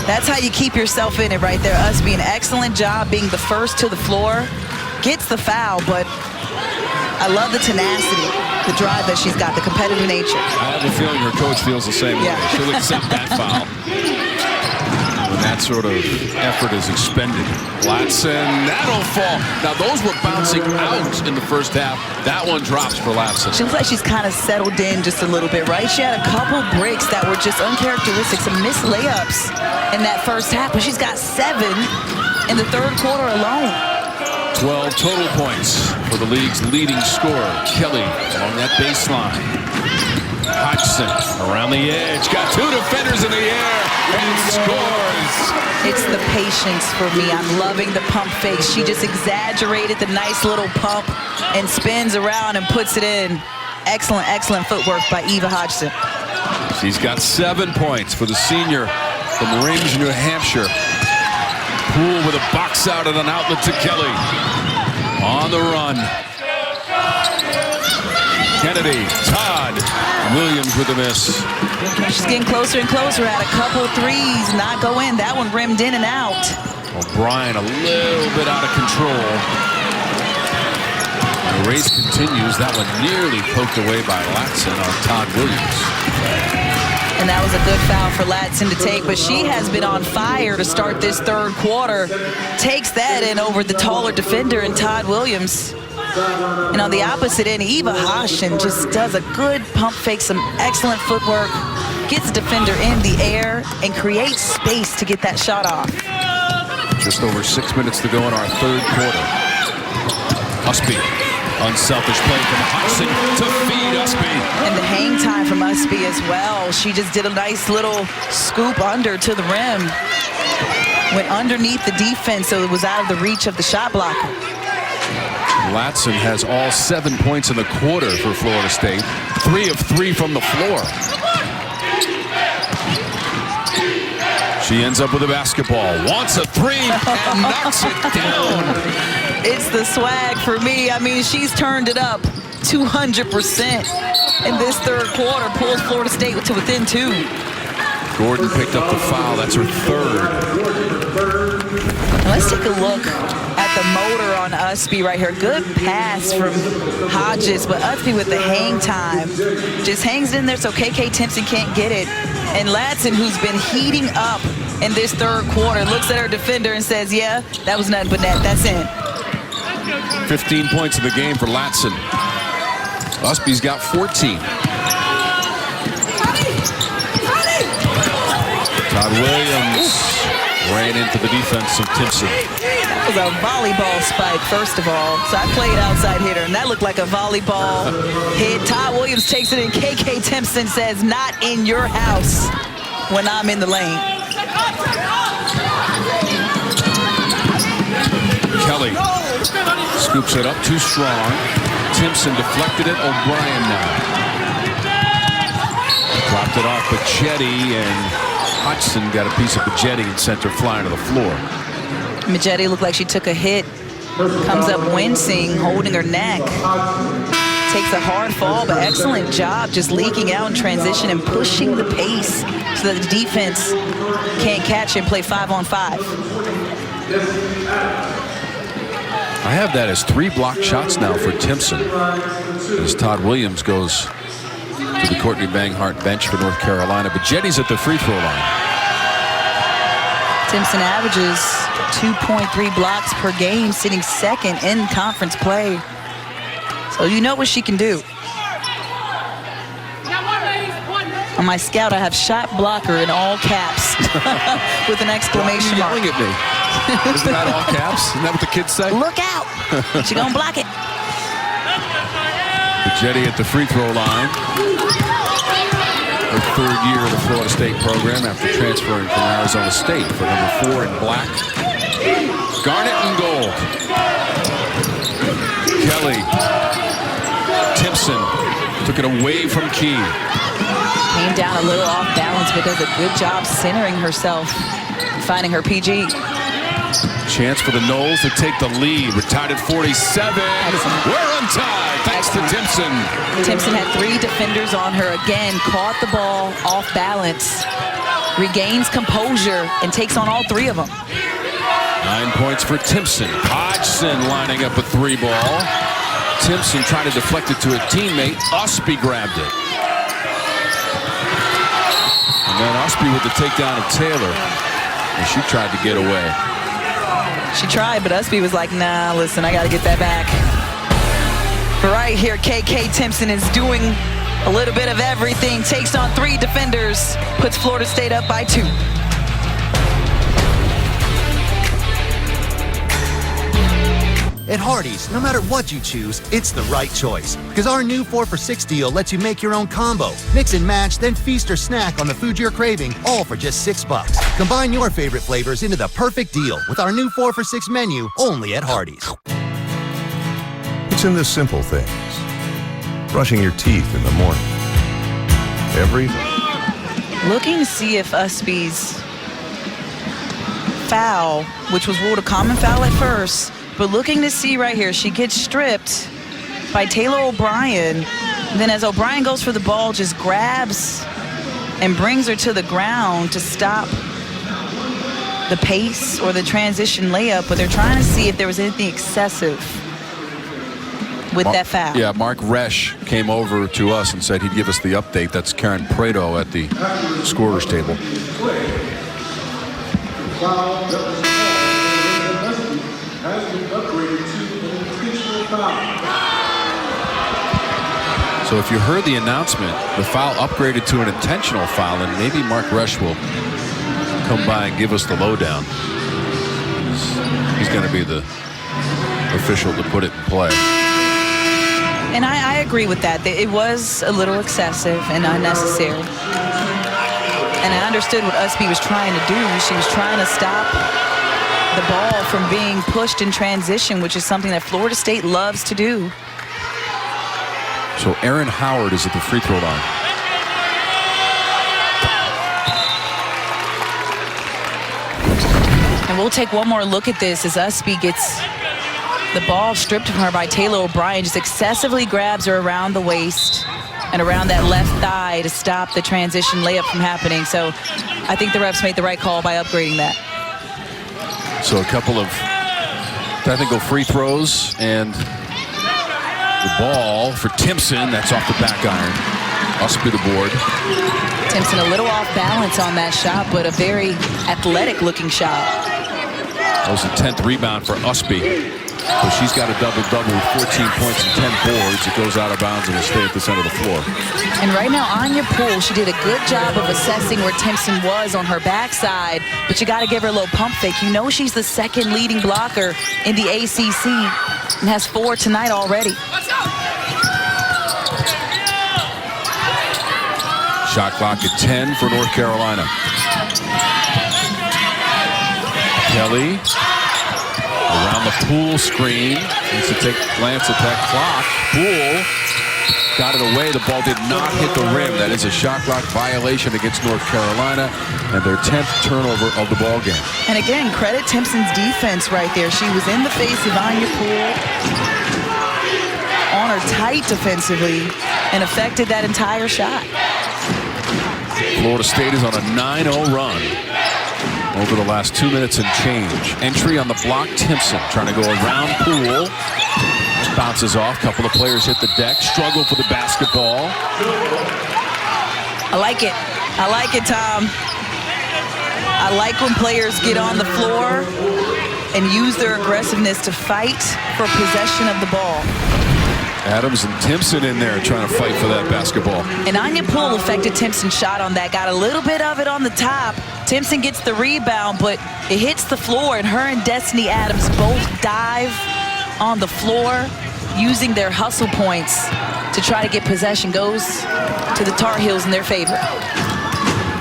that's how you keep yourself in it right there. Usby, an excellent job being the first to the floor, gets the foul, but I love the tenacity, the drive that she's got, the competitive nature. I have a feeling her coach feels the same way. She'll accept that foul when that sort of effort is expended. Latson, that'll fall. Now those were bouncing out in the first half. That one drops for Latson. She looks like she's kind of settled in just a little bit, right? She had a couple breaks that were just uncharacteristic, some missed layups in that first half, but she's got 7 in the third quarter alone. 12 total points for the league's leading scorer, Kelly, along that baseline. Hodgson around the edge, got 2 defenders in the air, and scores. It's the patience for me. I'm loving the pump fake. She just exaggerated the nice little pump and spins around and puts it in. Excellent, excellent footwork by Eva Hodgson. She's got 7 points for the senior from Rings, New Hampshire. Poole with a box out and an outlet to Kelly. On the run. Kennedy, Todd, Williams with a miss. She's getting closer and closer. Had a couple threes, not go in. That one rimmed in and out. O'Brien a little bit out of control. The race continues. That one nearly poked away by Latson on Todd Williams. And that was a good foul for Latson to take, but she has been on fire to start this third quarter. Takes that in over the taller defender in Todd Williams. And on the opposite end, Eva Hodgson just does a good pump fake, some excellent footwork, gets the defender in the air, and creates space to get that shot off. Just over 6 minutes to go in our third quarter. Usby, unselfish play from Hodgson to feed Usby. And the hang time from Usby as well. She just did a nice little scoop under to the rim. Went underneath the defense, so it was out of the reach of the shot blocker. Latson has all 7 points in the quarter for Florida State. 3 of 3 from the floor. She ends up with a basketball, wants a 3, and knocks it down. It's the swag for me. I mean, she's turned it up 200% in this third quarter, pulls Florida State to within 2. Gordon picked up the foul. That's her third. Now let's take a look at the motor on Usby right here. Good pass from Hodges, but Usby with the hang time just hangs in there so KK Timpson can't get it. And Latson, who's been heating up in this third quarter, looks at her defender and says, yeah, that was nothing but net. That's in. 15 points in the game for Latson. Usby's got 14. Todd Williams ran into the defense of Timpson. That was a volleyball spike, first of all. So I played outside hitter, and that looked like a volleyball hit. Todd Williams takes it in. KK Timpson says, not in your house when I'm in the lane. Kelly scoops it up too strong. Timpson deflected it. O'Brien now. Dropped it off Bichetti, and Hodgson got a piece of Bichetti and sent her flying to the floor. Bichetti looked like she took a hit. Comes up wincing, holding her neck. Takes a hard fall, but excellent job just leaking out in transition and pushing the pace so that the defense can't catch and play 5-on-5. I have that as 3 blocked shots now for Timpson as Todd Williams goes to the Courtney Banghart bench for North Carolina. But Jetty's at the free throw line. Timpson averages 2.3 blocks per game, sitting second in conference play. So you know what she can do. On my scout, I have shot blocker in all caps with an exclamation mark. Yelling at me. Isn't that all caps? Isn't that what the kids say? Look out! She gonna block it. Jetty at the free throw line. Her third year of the Florida State program after transferring from Arizona State for number 4 in black. Garnet and gold. Kelly. Timpson took it away from Key. Came down a little off balance, but does a good job centering herself, finding her PG. Chance for the Noles to take the lead. We're tied at 47. We're untied thanks to Timpson. Timpson had 3 defenders on her again, caught the ball off balance, regains composure, and takes on all 3 of them. 9 points for Timpson. Hodgson lining up a 3 ball. Timpson tried to deflect it to a teammate. Usby grabbed it. And then Usby with the takedown of Taylor. And she tried to get away. She tried, but Usby was like, nah, listen, I got to get that back. Right here, KK Timpson is doing a little bit of everything. Takes on 3 defenders. Puts Florida State up by 2. At Hardee's, no matter what you choose, it's the right choice. Because our new 4 for $6 deal lets you make your own combo. Mix and match, then feast or snack on the food you're craving, all for just $6. Combine your favorite flavors into the perfect deal with our new 4 for $6 menu only at Hardee's. It's in the simple things. Brushing your teeth in the morning. Looking to see if Usby's foul, which was ruled a common foul at first, but looking to see right here, she gets stripped by Taylor O'Brien. Then as O'Brien goes for the ball, just grabs and brings her to the ground to stop the pace or the transition layup, but they're trying to see if there was anything excessive with that foul. Yeah, Mark Resch came over to us and said he'd give us the update. That's Karen Prado at the scorer's table. So if you heard the announcement, the foul upgraded to an intentional foul, and maybe Mark Resch will come by and give us the lowdown. He's going to be the official to put it in play. And I agree with that. It was a little excessive and unnecessary. And I understood what Usby was trying to do. She was trying to stop the ball from being pushed in transition, which is something that Florida State loves to do. So Aaron Howard is at the free throw line. And we'll take one more look at this as Usby gets The ball stripped from her by Taylor O'Brien, just excessively grabs her around the waist and around that left thigh to stop the transition layup from happening. So I think the refs made the right call by upgrading that. So a couple of technical free throws, and the ball for Timpson. That's off the back iron. Usby the board. Timpson a little off balance on that shot, but a very athletic looking shot. That was the 10th rebound for Usby. So she's got a double-double with 14 points and 10 boards. It goes out of bounds and will stay at the center of the floor. And right now, Anya Poole, she did a good job of assessing where Timpson was on her backside, but you got to give her a little pump fake. You know she's the second leading blocker in the ACC and has 4 tonight already. Shot clock at 10 for North Carolina. Kelly around the Poole screen. Needs to take a glance at that clock. Poole got it away. The ball did not hit the rim. That is a shot clock violation against North Carolina and their 10th turnover of the ball game. And again, credit Timpson's defense right there. She was in the face of Anya Poole, on her tight defensively, and affected that entire shot. Florida State is on a 9-0 run over the last 2 minutes and change. Entry on the block, Timpson trying to go around Poole. Bounces off. Couple of players hit the deck. Struggle for the basketball. I like it. I like it, Tom. I like when players get on the floor and use their aggressiveness to fight for possession of the ball. Adams and Timpson in there trying to fight for that basketball. And Anya Poole affected Timpson's shot on that. Got a little bit of it on the top. Timpson gets the rebound, but it hits the floor, and her and Destiny Adams both dive on the floor using their hustle points to try to get possession. Goes to the Tar Heels in their favor.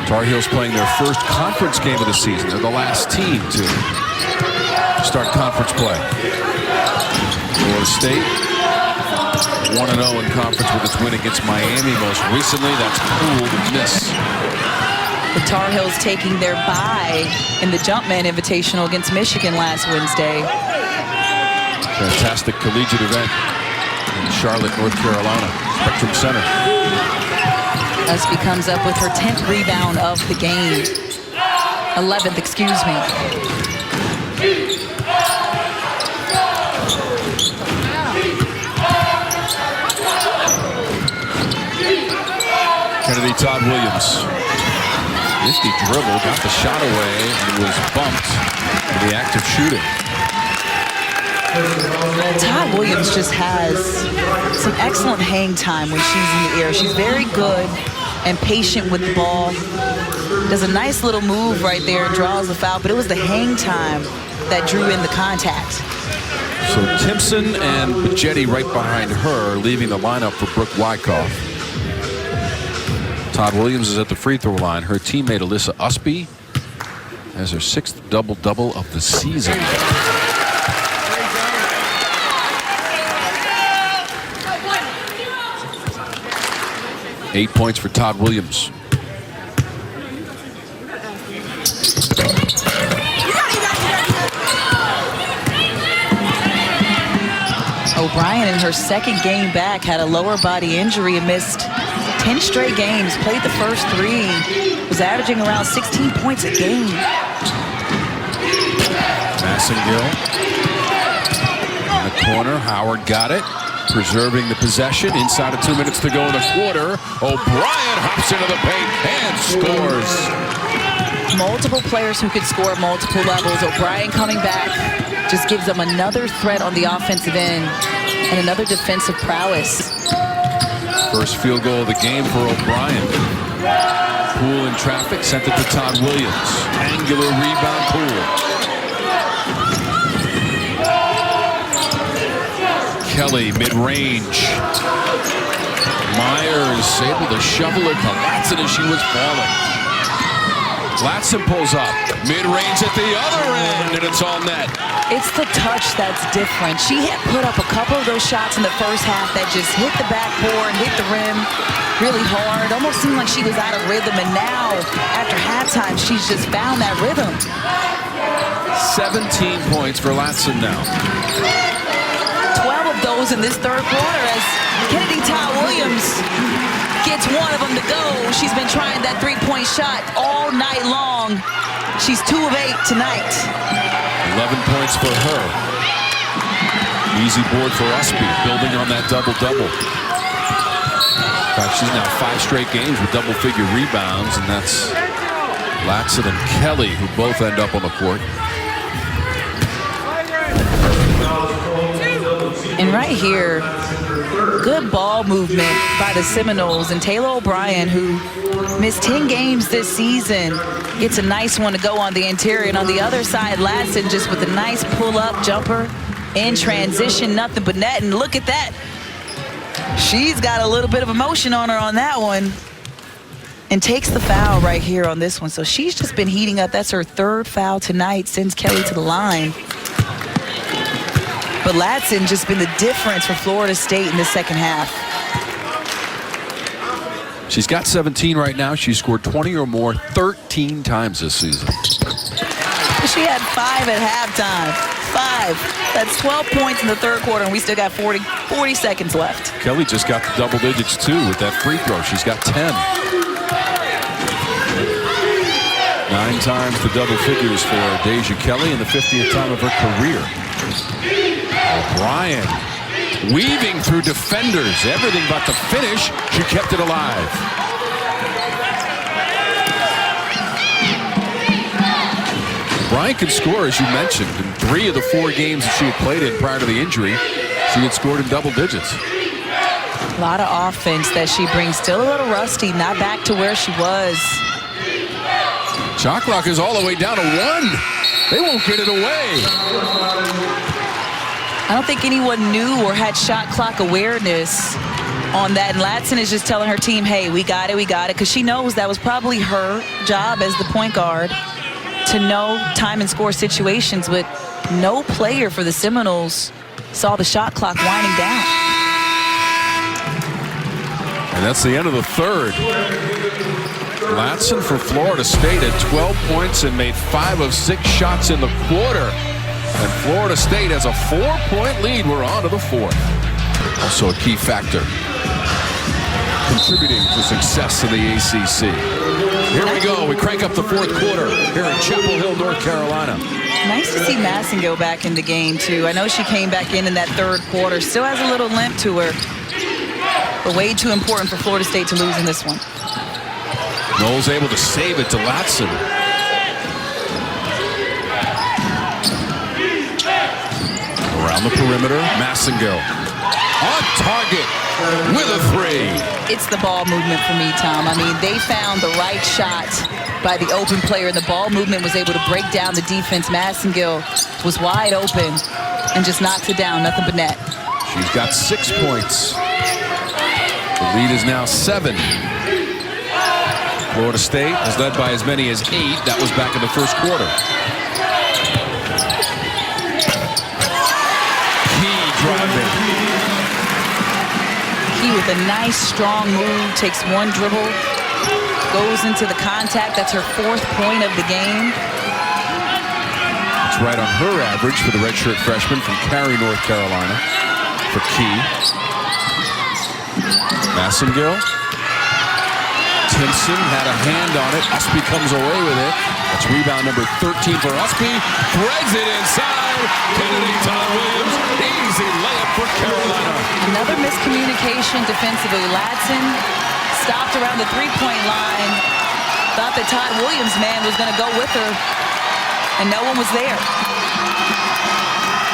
Tar Heels playing their first conference game of the season. They're the last team to start conference play. Florida State 1-0 in conference with its win against Miami most recently. That's Poole to miss. The Tar Heels taking their bye in the Jumpman Invitational against Michigan last Wednesday. Fantastic collegiate event in Charlotte, North Carolina, Spectrum Center. Usby comes up with her 10th rebound of the game. 11th, excuse me. Kennedy Todd Williams. Nifty dribble, got the shot away, and was bumped for the act of shooting. Todd Williams just has some excellent hang time when she's in the air. She's very good and patient with the ball. Does a nice little move right there and draws the foul, but it was the hang time that drew in the contact. So Timpson and Bajetti right behind her, leaving the lineup for Brooke Wyckoff. Todd Williams is at the free throw line. Her teammate Alyssa Usby has her 6th double-double of the season. Eight points for Todd Williams. O'Brien in her second game back had a lower body injury and missed 10 straight games. Played the first 3. Was averaging around 16 points a game. Massengill in the corner. Howard got it. Preserving the possession. Inside of 2 minutes to go in the quarter. O'Brien hops into the paint and scores. Multiple players who could score at multiple levels. O'Brien coming back just gives them another threat on the offensive end and another defensive prowess. First field goal of the game for O'Brien. Poole in traffic, sent it to Todd Williams. Angular rebound, Poole. Kelly, mid-range. Myers able to shovel it to Latson as she was falling. Latson pulls up. Mid-range at the other end, and it's on net. It's the touch that's different. She had put up a couple of those shots in the first half that just hit the backboard, hit the rim really hard. Almost seemed like she was out of rhythm, and now, after halftime, she's just found that rhythm. 17 points for Latson now. those in this third quarter as Kennedy Todd Williams gets one of them to go. She's been trying that three-point shot all night long. She's 2 of 8 tonight. 11 points for her. Easy board for Usby, building on that double-double. In fact, she's now 5 straight games with double-figure rebounds, and that's Latson and Kelly who both end up on the court. And right here, good ball movement by the Seminoles, and Taylor O'Brien, who missed 10 games this season, gets a nice one to go on the interior. And on the other side, Latson just with a nice pull-up jumper in transition, nothing but net. And look at that. She's got a little bit of emotion on her on that one and takes the foul right here on this one. So she's just been heating up. That's her 3rd foul tonight, sends Kelly to the line. But Latson just been the difference for Florida State in the second half. She's got 17 right now. She scored 20 or more 13 times this season. She had 5 at halftime. 5. That's 12 points in the third quarter, and we still got 40 seconds left. Kelly just got the double digits too with that free throw. She's got 10. 9 times the double figures for Deja Kelly in the 50th time of her career. O'Brien weaving through defenders. Everything but the finish. She kept it alive. O'Brien could score, as you mentioned. In 3 of the 4 games that she had played in prior to the injury, she had scored in double digits. A lot of offense that she brings. Still a little rusty, not back to where she was. Shot clock is all the way down to 1. They won't get it away. I don't think anyone knew or had shot clock awareness on that. And Latson is just telling her team, hey, we got it, because she knows that was probably her job as the point guard to know time and score situations, but no player for the Seminoles saw the shot clock winding down. And that's the end of the third. Latson for Florida State had 12 points and made 5 of 6 shots in the quarter. And Florida State has a 4-point lead. We're on to the 4th. Also a key factor contributing to success in the ACC. Here we go. We crank up the 4th quarter here in Chapel Hill, North Carolina. Nice to see Massengill back in the game, too. I know she came back in that third quarter. Still has a little limp to her. But way too important for Florida State to lose in this one. Knowles able to save it to Latson. Around the perimeter, Massengill on target with a 3. It's the ball movement for me, Tom. I mean, they found the right shot by the open player, and the ball movement was able to break down the defense. Massengill was wide open and just knocked it down, nothing but net. She's got 6 points. The lead is now 7. Florida State has led by as many as 8. That was back in the first quarter. Key with a nice, strong move, takes one dribble, goes into the contact. That's her 4th point of the game. It's right on her average for the redshirt freshman from Cary, North Carolina, for Key. Massengill. Timpson had a hand on it. Usby comes away with it. That's rebound number 13 for Usby. Threads it inside. Kennedy Todd Williams. Easy layup for Carolina. Another miscommunication defensively. Latson stopped around the 3-point line. Thought that Todd Williams' man was going to go with her, and no one was there.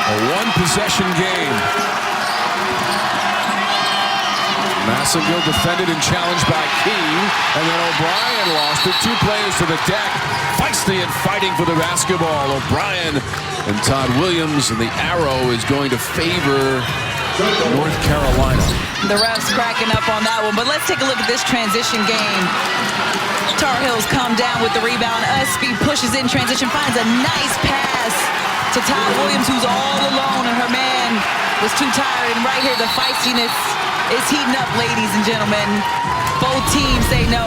A 1-possession game. Massengill defended and challenged by Key, and then O'Brien lost it. 2 players to the deck. Feisty and fighting for the basketball. O'Brien and Todd Williams, and the arrow is going to favor North Carolina. The refs cracking up on that one, but let's take a look at this transition game. Tar Heels come down with the rebound. Usby pushes in transition, finds a nice pass to Todd Williams, who's all alone, and her man was too tired. And right here, the feistiness is heating up, ladies and gentlemen. Both teams say no.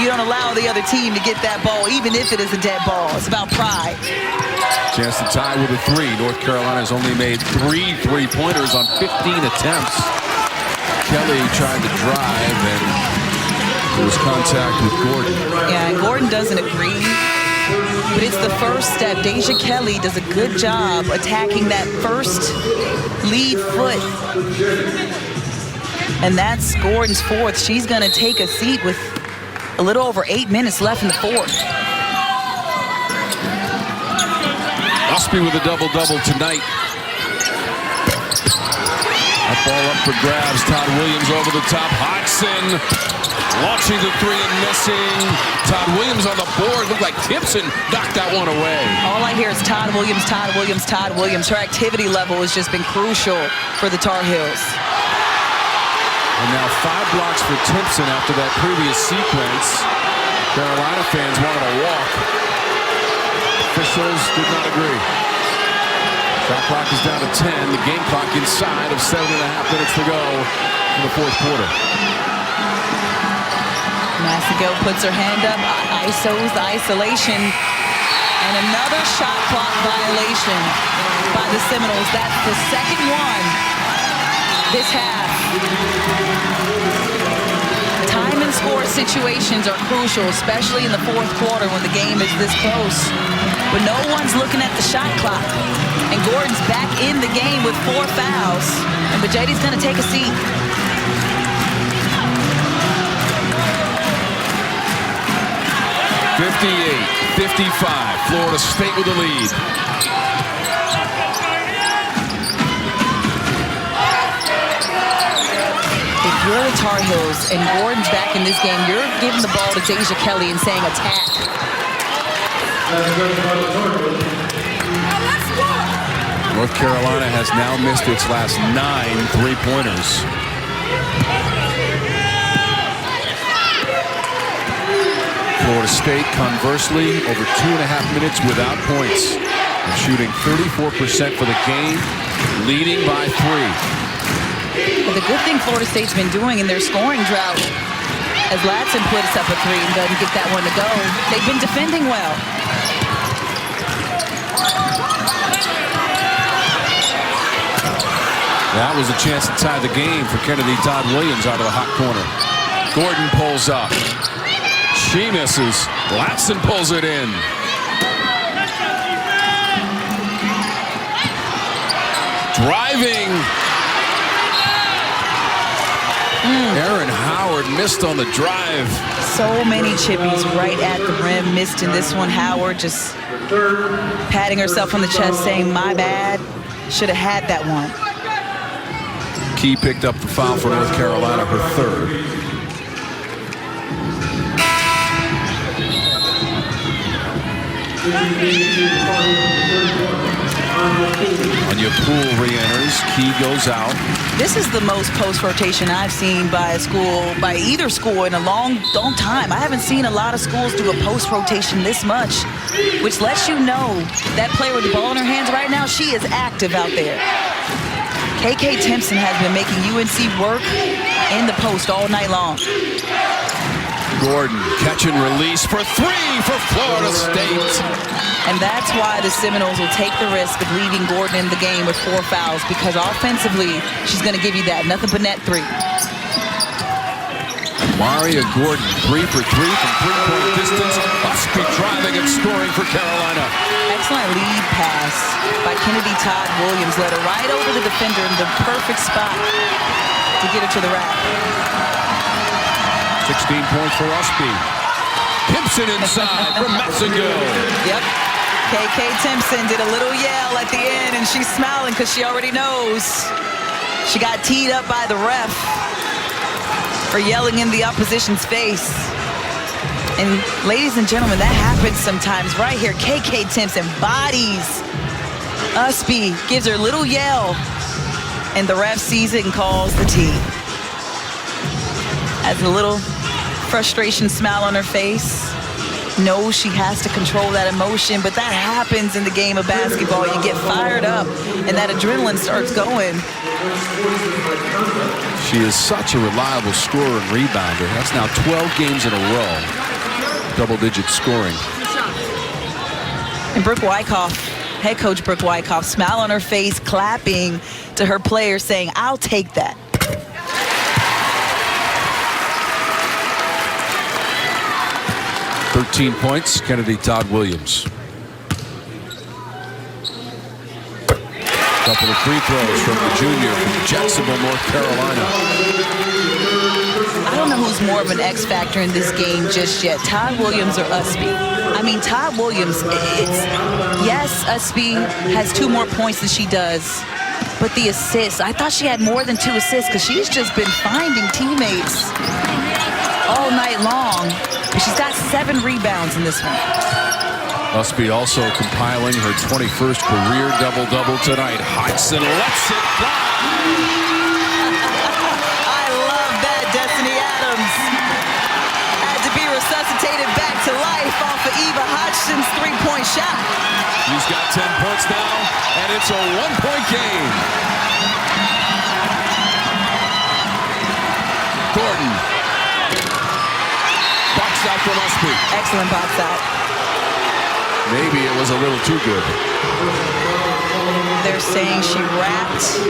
You don't allow the other team to get that ball, even if it is a dead ball. It's about pride. Chance to tie with a 3. North Carolina has only made 3 3-pointers on 15 attempts. Kelly tried to drive, and there was contact with Gordon. Yeah, and Gordon doesn't agree. But it's the first step. Deja Kelly does a good job attacking that first lead foot. And that's Gordon's 4th. She's going to take a seat with a little over 8 minutes left in the 4th. Usby with a double-double tonight. That ball up for grabs. Todd Williams over the top. Hodgson launching the 3 and missing. Todd Williams on the board. Looked like Timpson knocked that one away. All I hear is Todd Williams, Todd Williams, Todd Williams. Her activity level has just been crucial for the Tar Heels. And now 5 blocks for Timpson after that previous sequence. Carolina fans wanted a walk. Officials did not agree. Shot clock is down to 10. The game clock inside of 7.5 minutes to go in the 4th quarter. Massigo puts her hand up, ISOs the isolation, and another shot clock violation by the Seminoles. That's the second one this half. Time and score situations are crucial, especially in the 4th quarter when the game is this close. But no one's looking at the shot clock. And Gordon's back in the game with 4 fouls. And Bajeti's going to take a seat. (58-55). Florida State with the lead. If you're the Tar Heels and Gordon's back in this game, you're giving the ball to Deja Kelly and saying attack. North Carolina has now missed its last 9 3-pointers. Florida State, conversely, over 2.5 minutes without points. And shooting 34% for the game, leading by 3. But the good thing Florida State's been doing in their scoring drought, as Latson puts up a 3 and doesn't get that one to go, they've been defending well. That was a chance to tie the game for Kennedy Todd Williams out of the hot corner. Gordon pulls up. She misses. Latson pulls it in. Driving. Aaron Howard missed on the drive. So many chippies right at the rim. Missed in this one. Howard just patting herself on the chest saying, my bad. Should have had that one. Key picked up the foul for North Carolina, her 3rd. Anya Poole re-enters. Key goes out. This is the most post rotation I've seen by a school, by either school, in a long time. I haven't seen a lot of schools do a post rotation this much, which lets you know that player with the ball in her hands right now, she is active out there. KK Timpson has been making UNC work in the post all night long. Gordon, catch and release for 3 for Florida State. And that's why the Seminoles will take the risk of leaving Gordon in the game with 4 fouls, because offensively, she's going to give you that. Nothing but net 3. Maria Gordon, 3 for 3 from 3-point distance. Usby driving and scoring for Carolina. Excellent lead pass by Kennedy Todd Williams. Led her right over the defender in the perfect spot to get her to the rack. 16 points for Usby. Timpson inside from Massigo. Yep. KK Timpson did a little yell at the end, and she's smiling because she already knows she got teed up by the ref for yelling in the opposition's face. And ladies and gentlemen, that happens sometimes right here. KK Timpson bodies Usby, gives her a little yell, and the ref sees it and calls the tee. Has a little frustration smile on her face. Knows she has to control that emotion, but that happens in the game of basketball. You get fired up, and that adrenaline starts going. She is such a reliable scorer and rebounder. That's now 12 games in a row. double-digit scoring. And Brooke Wyckoff, head coach Brooke Wyckoff, smile on her face, clapping to her players, saying, "I'll take that." 13 points, Kennedy Todd Williams. Couple of free throws from the junior from Jacksonville, North Carolina. I don't know who's more of an X factor in this game just yet, Todd Williams or Usby. I mean, Todd Williams, yes, Usby has 2 more points than she does, but the assists, I thought she had more than 2 assists because she's just been finding teammates all night long. But she's got 7 rebounds in this one. Usby also compiling her 21st career double-double tonight. Hodgson lets it fly. I love that, Destiny Adams. Had to be resuscitated back to life off of Eva Hodgson's 3-point shot. She's got 10 points now, and it's a 1-point game. Gordon. Box out from Usby. Excellent box out. Maybe it was a little too good. They're saying she wrapped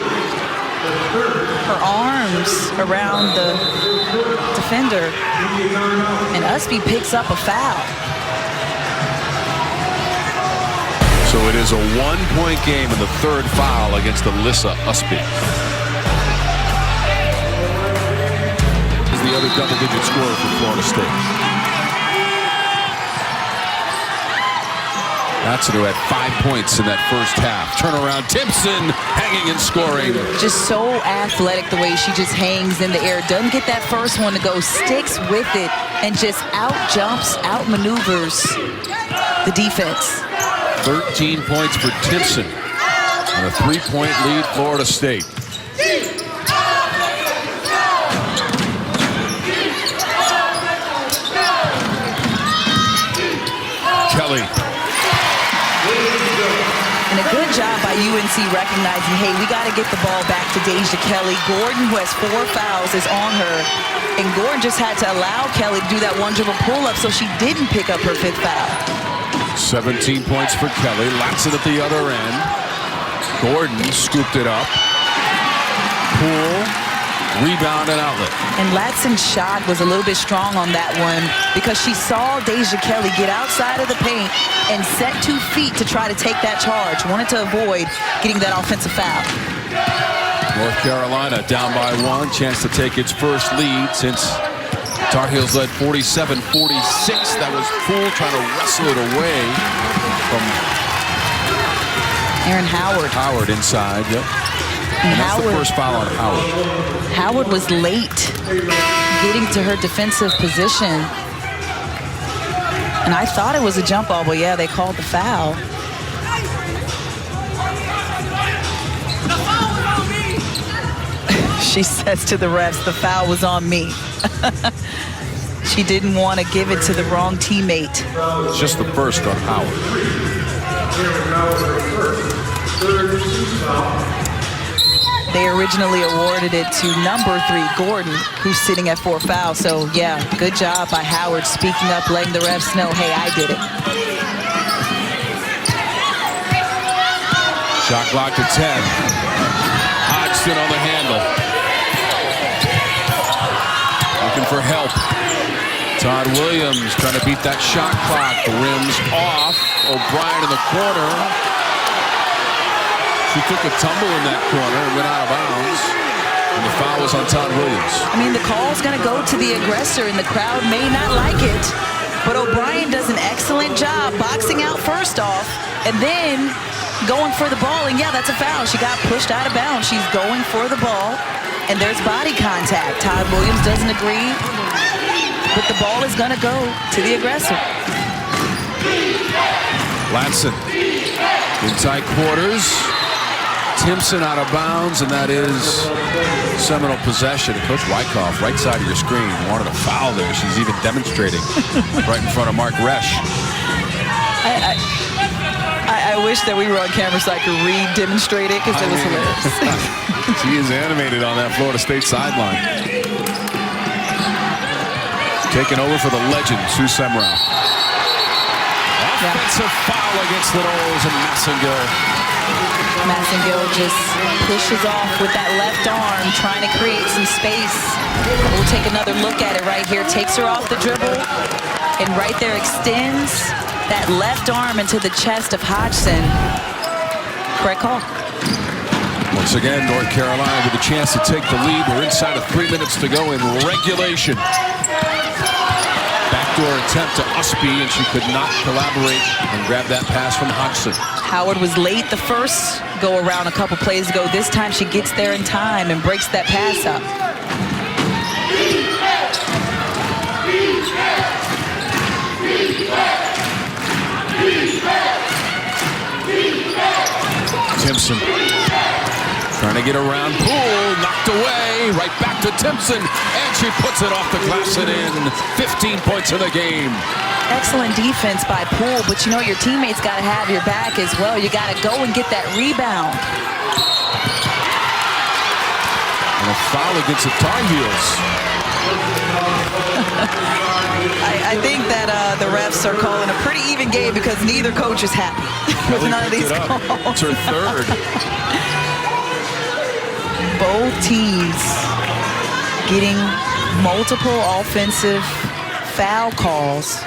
her arms around the defender, and Usby picks up a foul. So it is a 1-point game in the 3rd foul against Alyssa Usby. Is the other double-digit scorer for Florida State. Matson, who had 5 points in that first half. Turnaround, Timpson hanging and scoring. Just so athletic the way she just hangs in the air. Doesn't get that first one to go, sticks with it, and just out-jumps, out-maneuvers the defense. 13 points for Timpson. And a 3-point lead, Florida State. Kelly. And a good job by UNC recognizing, hey, we got to get the ball back to Deja Kelly. Gordon, who has 4 fouls, is on her. And Gordon just had to allow Kelly to do that 1-dribble pull-up so she didn't pick up her 5th foul. 17 points for Kelly. Latson at the other end. Gordon scooped it up. Poole, rebound and outlet. And Latson's shot was a little bit strong on that one because she saw Deja Kelly get outside of the paint and set 2 feet to try to take that charge. Wanted to avoid getting that offensive foul. North Carolina down by 1. Chance to take its first lead since Tar Heels led 47-46. That was Poole trying to wrestle it away from Aaron Howard. Howard inside, yep. And that's the first foul on Howard. Howard was late getting to her defensive position. And I thought it was a jump ball, but yeah, they called the foul. She says to the refs, the foul was on me. She didn't want to give it to the wrong teammate. It's just the first on Howard. They originally awarded it to number 3, Gordon, who's sitting at 4 fouls. So, yeah, good job by Howard speaking up, letting the refs know, hey, I did it. Shot clock to 10. Hodgson on the handle. Looking for help. Todd Williams trying to beat that shot clock. The rim's off. O'Brien in the corner. She took a tumble in that corner and went out of bounds. And the foul was on Todd Williams. I mean, the call's going to go to the aggressor, and the crowd may not like it. But O'Brien does an excellent job boxing out first off, and then going for the ball. And, yeah, that's a foul. She got pushed out of bounds. She's going for the ball, and there's body contact. Todd Williams doesn't agree, but the ball is going to go to the aggressor. Latson in tight quarters. Timpson out of bounds, and that is Seminole possession. Coach Wyckoff, right side of your screen, wanted a foul there. She's even demonstrating right in front of Mark Resch. I wish that we were on camera so I could re-demonstrate it because it was hilarious. She is animated on that Florida State sideline. Taking over for the legend, Sue Semrau. Offensive foul against the Noles and Massengill. Massengill just pushes off with that left arm, trying to create some space. We'll take another look at it right here. Takes her off the dribble, and right there extends that left arm into the chest of Hodgson. Correct call. Once again, North Carolina with a chance to take the lead. We're inside of 3 minutes to go in regulation. Backdoor attempt to Usby, and she could not collaborate and grab that pass from Hodgson. Howard was late the first go around a couple plays ago. This time she gets there in time and breaks that pass up. Timpson trying to get around Poole, knocked away, right back to Timpson, and she puts it off the glass and in. 15 points in the game. Excellent defense by Poole, but you know your teammates got to have your back as well. You got to go and get that rebound. And a foul against the Tar Heels. I think that the refs are calling a pretty even game because neither coach is happy with none of these calls. It's her third. Both teams getting multiple offensive foul calls.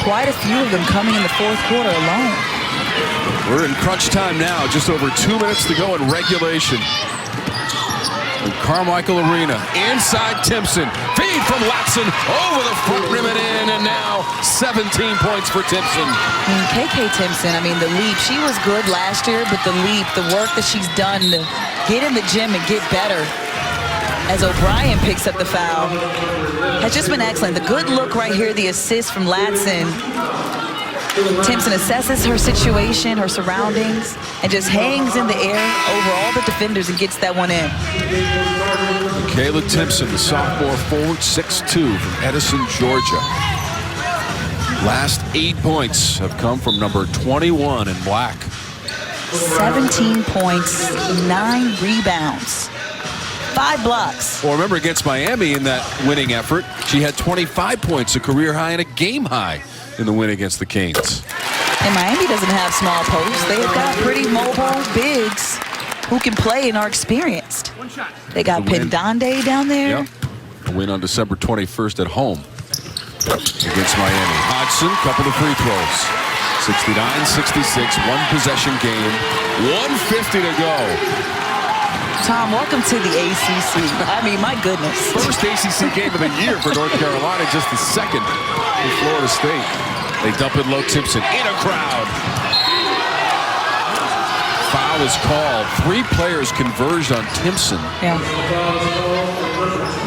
Quite a few of them coming in the fourth quarter alone. We're in crunch time now. Just over 2 minutes to go in regulation. In Carmichael Arena, inside Timpson. Feed from Latson over the front rim and in, and now 17 points for Timpson. KK Timpson, I mean, the leap, she was good last year, but the leap, the work that she's done to get in the gym and get better as O'Brien picks up the foul has just been excellent. The good look right here, the assist from Latson. Timpson assesses her situation, her surroundings, and just hangs in the air over all the defenders and gets that one in. Kayla Timpson, the sophomore forward, 6'2", from Edison, Georgia. Last 8 points have come from number 21 in black. 17 points, 9 rebounds, 5 blocks. Well, remember against Miami in that winning effort, she had 25 points, a career high and a game high in the win against the Canes. And Miami doesn't have small posts. They've got pretty mobile bigs who can play and are experienced. They got Pendande down there. Yep. A win on December 21st at home against Miami. Hodgson, couple of free throws. 69-66, one possession game, 150 to go. Tom, welcome to the ACC. I mean, my goodness. First ACC game of the year for North Carolina, just the second in Florida State. They dump it low. Timpson in a crowd. Foul is called. 3 players converged on Timpson. Yeah.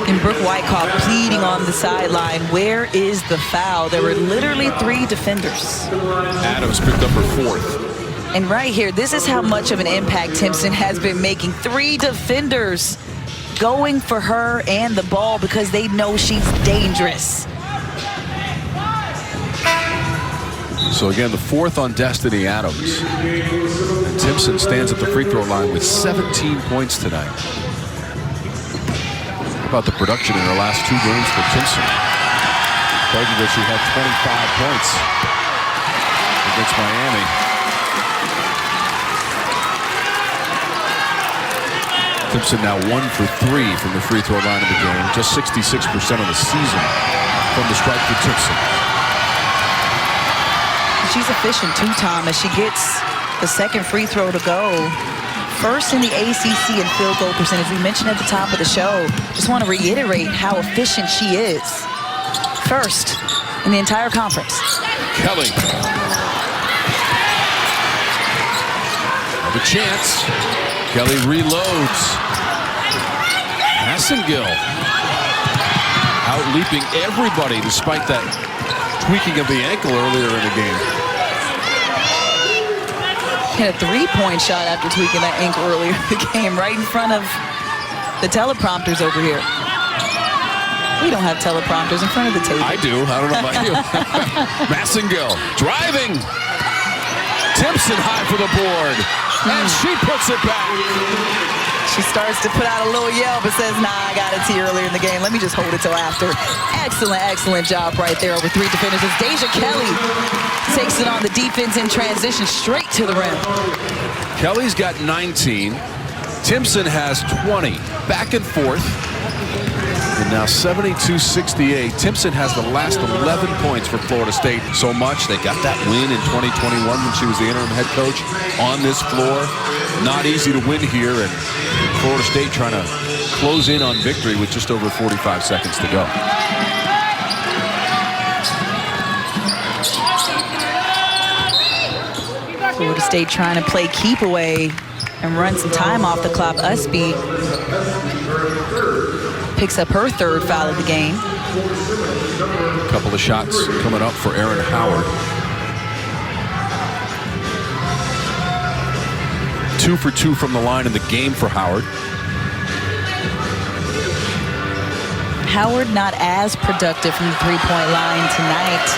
And Brooke Wyckoff pleading on the sideline. Where is the foul? There were literally 3 defenders. Adams picked up her 4th. And right here, this is how much of an impact Timpson has been making. 3 defenders going for her and the ball because they know she's dangerous. So again, the 4th on Destiny Adams. And Timpson stands at the free throw line with 17 points tonight. How about the production in her last 2 games for Timpson? Told you that she had 25 points against Miami. Timpson now 1 for 3 from the free throw line of the game. Just 66% of the season from the stripe for Timpson. She's efficient too, Tom, as she gets the 2nd free throw to go. First in the ACC in field goal percentage. We mentioned at the top of the show. Just want to reiterate how efficient she is. First in the entire conference. Kelly. Have a chance. Kelly reloads. Massengill out leaping everybody despite that tweaking of the ankle earlier in the game. Hit a 3-point shot after tweaking that ankle earlier in the game, right in front of the teleprompters over here. We don't have teleprompters in front of the table. I do. I don't know about you. Massengill driving. Timpson high for the board. And she puts it back. She starts to put out a little yell, but says, nah, I got it to you earlier in the game. Let me just hold it till after. Excellent, excellent job right there over 3 defenders. As Deja Kelly takes it on the defense in transition straight to the rim. Kelly's got 19. Timpson has 20. Back and forth. And now 72-68. Timpson has the last 11 points for Florida State. So much. They got that win in 2021 when she was the interim head coach on this floor. Not easy to win here. And Florida State trying to close in on victory with just over 45 seconds to go. Florida State trying to play keep away and run some time off the clock. Usby picks up her 3rd foul of the game. A couple of shots coming up for Erin Howard. 2 for 2 from the line in the game for Howard. Howard not as productive from the 3-point line tonight.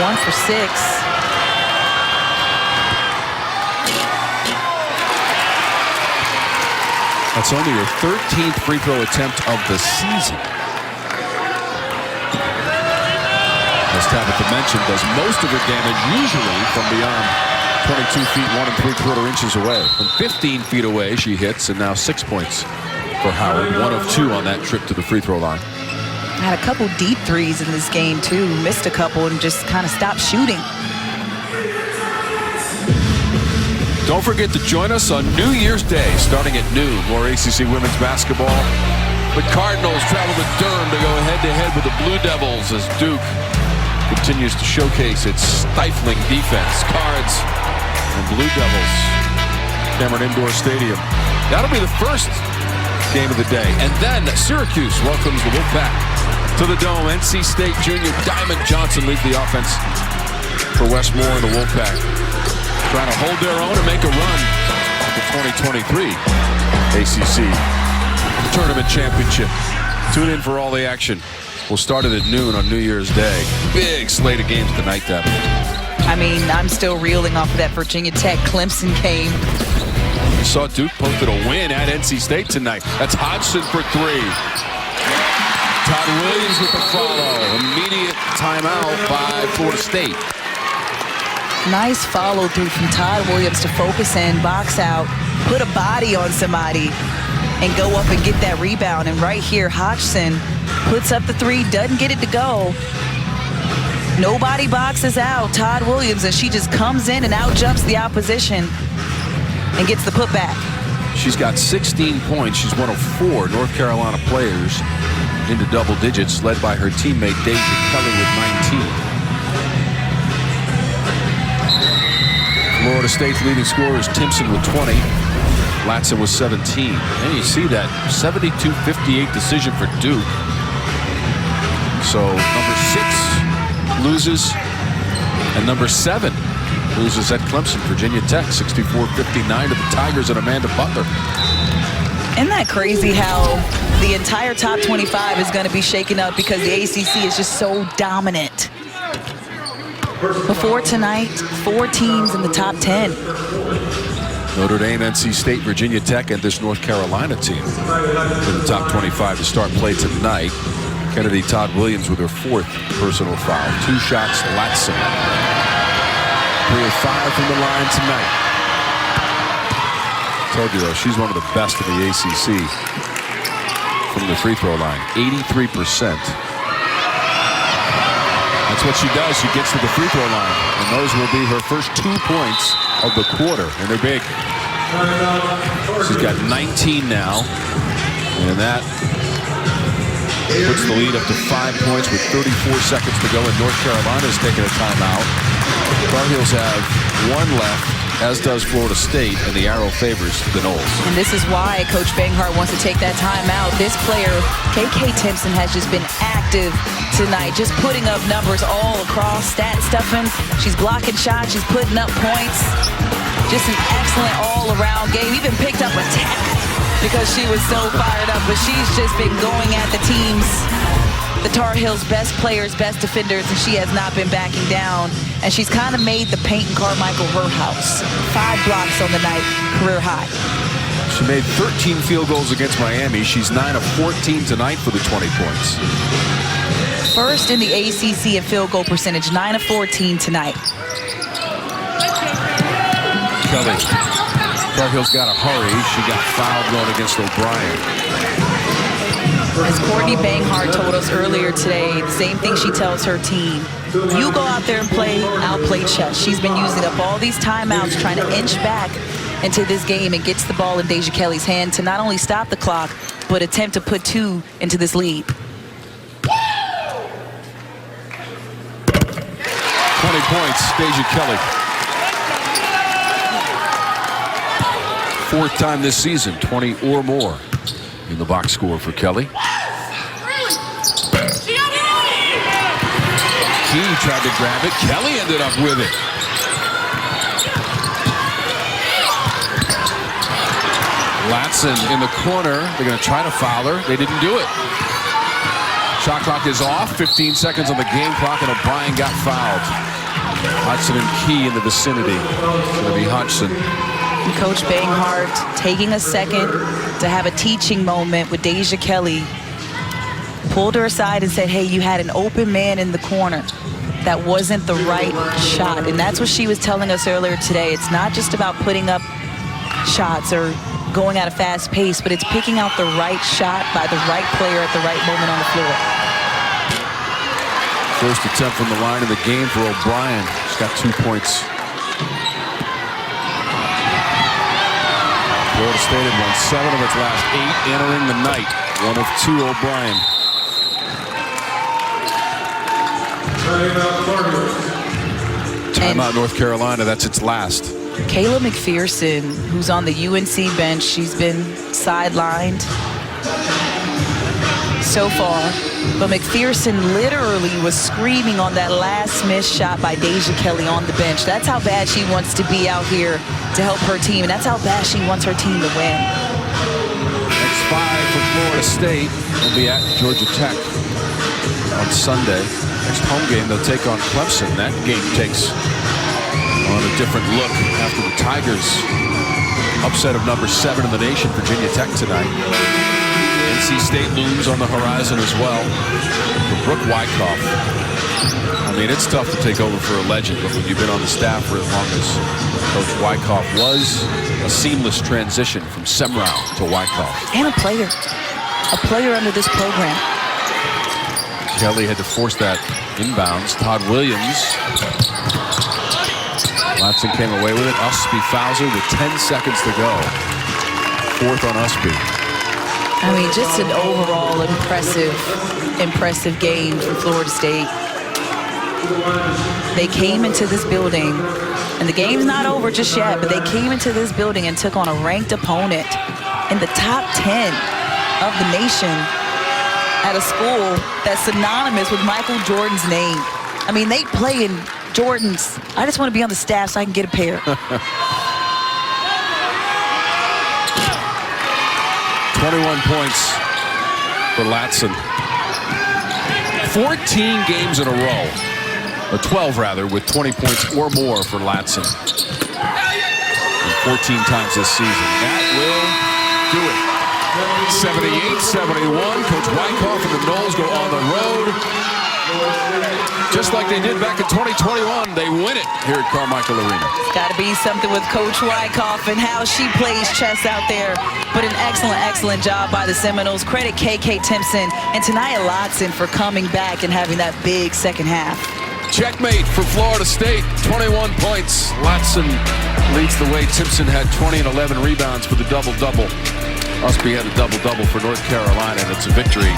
1 for 6. That's only her 13th free throw attempt of the season. As Tabitha mentioned, does most of her damage usually from beyond 22 feet 1 3/4 inches away. From 15 feet away she hits, and now 6 points for Howard. 1 of 2 on that trip to the free throw line. Had a couple deep threes in this game too. Missed a couple and just kind of stopped shooting. Don't forget to join us on New Year's Day, starting at noon. More ACC women's basketball. The Cardinals travel to Durham to go head-to-head with the Blue Devils as Duke continues to showcase its stifling defense. Cards and Blue Devils, Cameron Indoor Stadium. That'll be the first game of the day. And then Syracuse welcomes the Wolfpack to the Dome. NC State junior Diamond Johnson leads the offense for Westmore and the Wolfpack, trying to hold their own and make a run at the 2023 ACC Tournament Championship. Tune in for all the action. We'll start it at noon on New Year's Day. Big slate of games tonight, Deb. I mean, I'm still reeling off of that Virginia Tech Clemson game. You saw Duke posted a win at NC State tonight. That's Hodgson for 3. Todd Williams with the follow. Immediate timeout by Florida State. Nice follow through from Todd Williams to focus in, box out, put a body on somebody, and go up and get that rebound. And right here, Hodgson puts up the 3, doesn't get it to go. Nobody boxes out Todd Williams, and she just comes in and out jumps the opposition and gets the putback. She's got 16 points. She's one of 4 North Carolina players into double digits, led by her teammate Deja Kelly with 19. Florida State's leading scorer is Timpson with 20. Latson with 17. And you see that 72-58 decision for Duke. So number 6 loses, and number 7 loses at Clemson. Virginia Tech 64-59 to the Tigers and Amanda Butler. Isn't that crazy how the entire top 25 is going to be shaken up because the ACC is just so dominant? Before tonight, 4 teams in the top 10. Notre Dame, NC State, Virginia Tech, and this North Carolina team in the top 25 to start play tonight. Kennedy Todd Williams with her 4th personal foul. 2 shots, Latson. 3 of 5 from the line tonight. Told you though, she's one of the best in the ACC from the free throw line. 83%. That's what she does. She gets to the free throw line, and those will be her first 2 points of the quarter, and they're big. She's got 19 now, and that puts the lead up to 5 points with 34 seconds to go, and North Carolina's taking a timeout. Tar Heels have 1 left, as does Florida State, and the arrow favors the Noles. And this is why Coach Banghart wants to take that timeout. This player, KK Timpson, has just been active tonight, just putting up numbers all across, stat stuffing. She's blocking shots, she's putting up points. Just an excellent all-around game. Even picked up a tackle because she was so fired up, but she's just been going at the teams, the Tar Heels' best players, best defenders, and she has not been backing down. And she's kind of made the Peyton Carmichael her house. 5 blocks on the night, career high. She made 13 field goals against Miami. She's 9 of 14 tonight for the 20 points. First in the ACC in field goal percentage, 9 of 14 tonight. Kelly. Tar Heels got to hurry. She got fouled going against O'Brien. As Courtney Banghart told us earlier today, the same thing she tells her team. You go out there and play, I'll play chess. She's been using up all these timeouts trying to inch back into this game and gets the ball in Deja Kelly's hand to not only stop the clock, but attempt to put 2 into this lead. 20 points, Deja Kelly. 4th time this season, 20 or more in the box score for Kelly. Key tried to grab it. Kelly ended up with it. Latson in the corner. They're going to try to foul her. They didn't do it. Shot clock is off. 15 seconds on the game clock, and O'Brien got fouled. Hodgson and Key in the vicinity. It's going to be Hodgson. And Coach Banghart taking a second to have a teaching moment with Deja Kelly. Pulled her aside and said, hey, you had an open man in the corner. That wasn't the right shot. And that's what she was telling us earlier today. It's not just about putting up shots or going at a fast pace, but it's picking out the right shot by the right player at the right moment on the floor. First attempt from the line of the game for O'Brien. She's got 2 points. Florida State had won 7 of its last 8 entering the night. 1 of 2 O'Brien. Timeout North Carolina. That's its last. Kayla McPherson, who's on the UNC bench, she's been sidelined so far. But McPherson literally was screaming on that last missed shot by Deja Kelly on the bench. That's how bad she wants to be out here to help her team, and that's how bad she wants her team to win. Next 5 for Florida State will be at Georgia Tech on Sunday. Next home game, they'll take on Clemson. That game takes on a different look after the Tigers upset of number 7 in the nation, Virginia Tech, tonight. NC State looms on the horizon as well for Brooke Wyckoff. I mean, it's tough to take over for a legend, but when you've been on the staff for as long as Coach Wyckoff was, a seamless transition from Semrau to Wyckoff. And a player under this program. Kelly had to force that inbounds. Todd Williams. Latson came away with it. Usby fouls her with 10 seconds to go. 4th on Usby. I mean, just an overall impressive game from Florida State. They came into this building, and the game's not over just yet, but they came into this building and took on a ranked opponent in the top 10 of the nation at a school that's synonymous with Michael Jordan's name. I mean, they play in Jordan's. I just want to be on the staff so I can get a pair. 21 points for Latson. 14 games in a row, or 12 rather, with 20 points or more for Latson. And 14 times this season. That will do it. 78-71. Coach Wyckoff and the Noles go on the road. Just like they did back in 2021, they win it here at Carmichael Arena. It's got to be something with Coach Wyckoff and how she plays chess out there. But an excellent job by the Seminoles. Credit KK Timpson and Ta'Niya Latson for coming back and having that big second half. Checkmate for Florida State. 21 points. Latson leads the way. Timpson had 20 and 11 rebounds for the double-double. Usby had a double-double for North Carolina, and it's a victory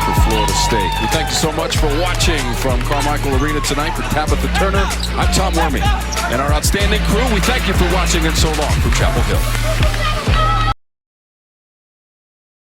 for Florida State. We thank you so much for watching from Carmichael Arena tonight. For Tabitha Turner, I'm Tom Wormy. And our outstanding crew, we thank you for watching, and so long from Chapel Hill.